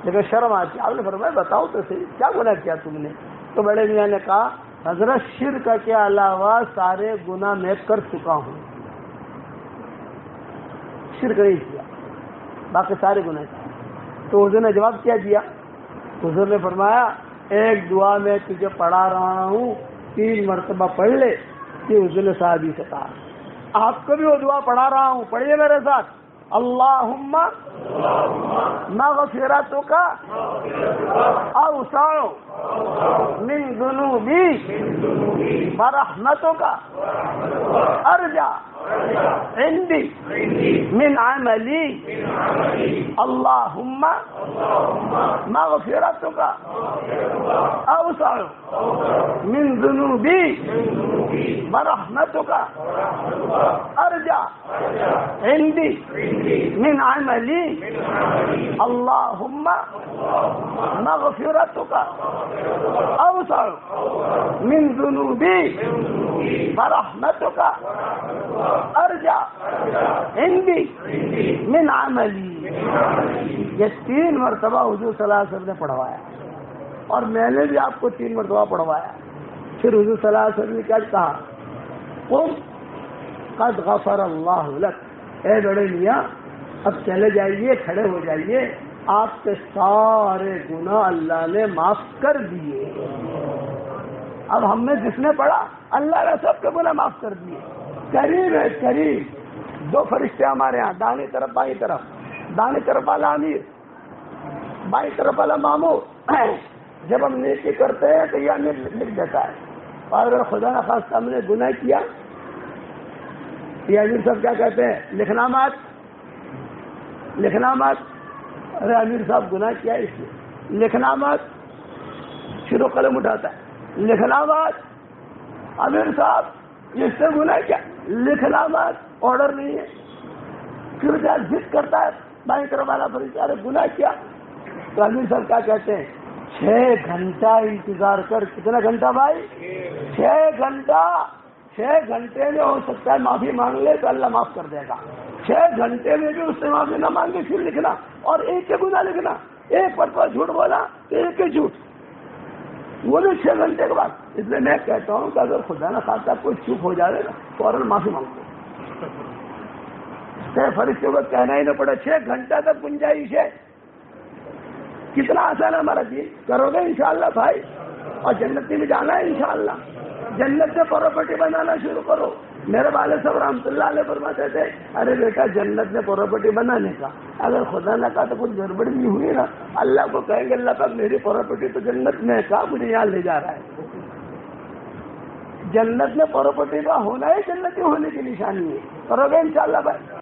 لیکن شرم آتی ہے۔ آپ نے فرمایا بتاؤ تو صحیح کیا گناہ کیا تم نے؟ تو بڑے میاں نے کہا حضرت شرک کے علاوہ سارے گناہ میں کر چکا ہوں، شرک نہیں کیا، باقی سارے گناہ کیے۔ تو حضور نے جواب کیا دیا؟ حضور نے فرمایا ایک دعا میں تجھے پڑھا رہا ہوں، 3 مرتبہ پڑھ لے۔ کہ حضور نے صحابی سے کہا آپ کو بھی وہ دعا پڑھا رہا ہوں، پڑھیے میرے ساتھ، اللہم مغفرتک اوسع من ذنوبی ورحمتک ارجع عندی من عملی، اللہم مغفرتک اوسع من ذنوبی ورحمتک ارجع عندی من عملی، اللہم مغفرتک اوسع من ذنوبی ورحمتک ارجع عندی من عملی۔ یہ 3 مرتبہ حضور صلی اللہ علیہ وسلم نے پڑھوایا اور میں نے بھی آپ کو 3 مرتبہ پڑھوایا۔ پھر حضور صلی اللہ علیہ وسلم نے کیا کہا؟ قم قد غفر اللہ لک، اے بڑے میاں اب چلے جائیے، کھڑے ہو جائیے، آپ کے سارے گناہ اللہ نے معاف کر دیے۔ اب ہم نے جس نے پڑھا اللہ نے سب کے گناہ معاف کر دیے۔ قریب ہے قریب 2 فرشتے ہمارے ہاں، دائیں طرف بائیں طرف، دائیں طرف والا امیر، بائیں طرف والا مامور۔ جب ہم نیکی کرتے ہیں تو یہ امیر لکھ دیتا ہے، اور اگر خدا نخواستہ ہم نے گناہ کیا، یہ امیر صاحب کیا کہتے ہیں؟ لکھنا مت، لکھنا مت۔ ارے امیر صاحب گناہ کیا اس لیے لکھنا مت، شروع قلم اٹھاتا ہے، لکھنا مت۔ امیر صاحب اس سے گناہ کیا؟ لکھنا مت، آرڈر نہیں ہے۔ پھر کیا ضد کرتا ہے بائیں طرف والا فرشتہ، ارے گناہ کیا؟ تو امیر صاحب کیا کہتے ہیں؟ 6 گھنٹہ انتظار کر۔ کتنا گھنٹہ بھائی؟ 6 گھنٹہ۔ 6 گھنٹے میں ہو سکتا ہے معافی مانگ لے تو اللہ معاف کر دے گا، 6 گھنٹے میں بھی اس سے معافی نہ مانگے پھر لکھنا، اور ایک کے گناہ لکھنا، ایک مرتبہ جھوٹ بولا تو ایک کے جھوٹ، وہ بھی 6 گھنٹے کے بعد۔ اس لیے میں کہتا ہوں کہ اگر خدا نہ خواستہ کوئی چپ ہو جائے نا فوراً معافی مانگو، فرشتے کو کہنا ہی نہ پڑے۔ 6 گھنٹہ تک گنجائش ہے۔ کتنا آسان ہے ہمارا دین، کرو گے انشاءاللہ بھائی، اور جنت میں بھی جانا ہے انشاءاللہ۔ جنت سے پراپرٹی بنانا شروع کرو۔ میرے والد صاحب رحمۃ اللہ علیہ فرماتے تھے ارے بیٹا جنت میں پراپرٹی بنانے کا اگر خدا نہ کہا تو کچھ گڑبڑ بھی ہوئی نا، اللہ کو کہیں گے اللہ پاک میری پراپرٹی تو جنت میں ہے، کہاں مجھے یہاں لے جا رہا ہے؟ جنت میں پراپرٹی کا ہونا ہے جنتی ہونے کی نشانی ہے۔ کرو گے انشاءاللہ بھائی؟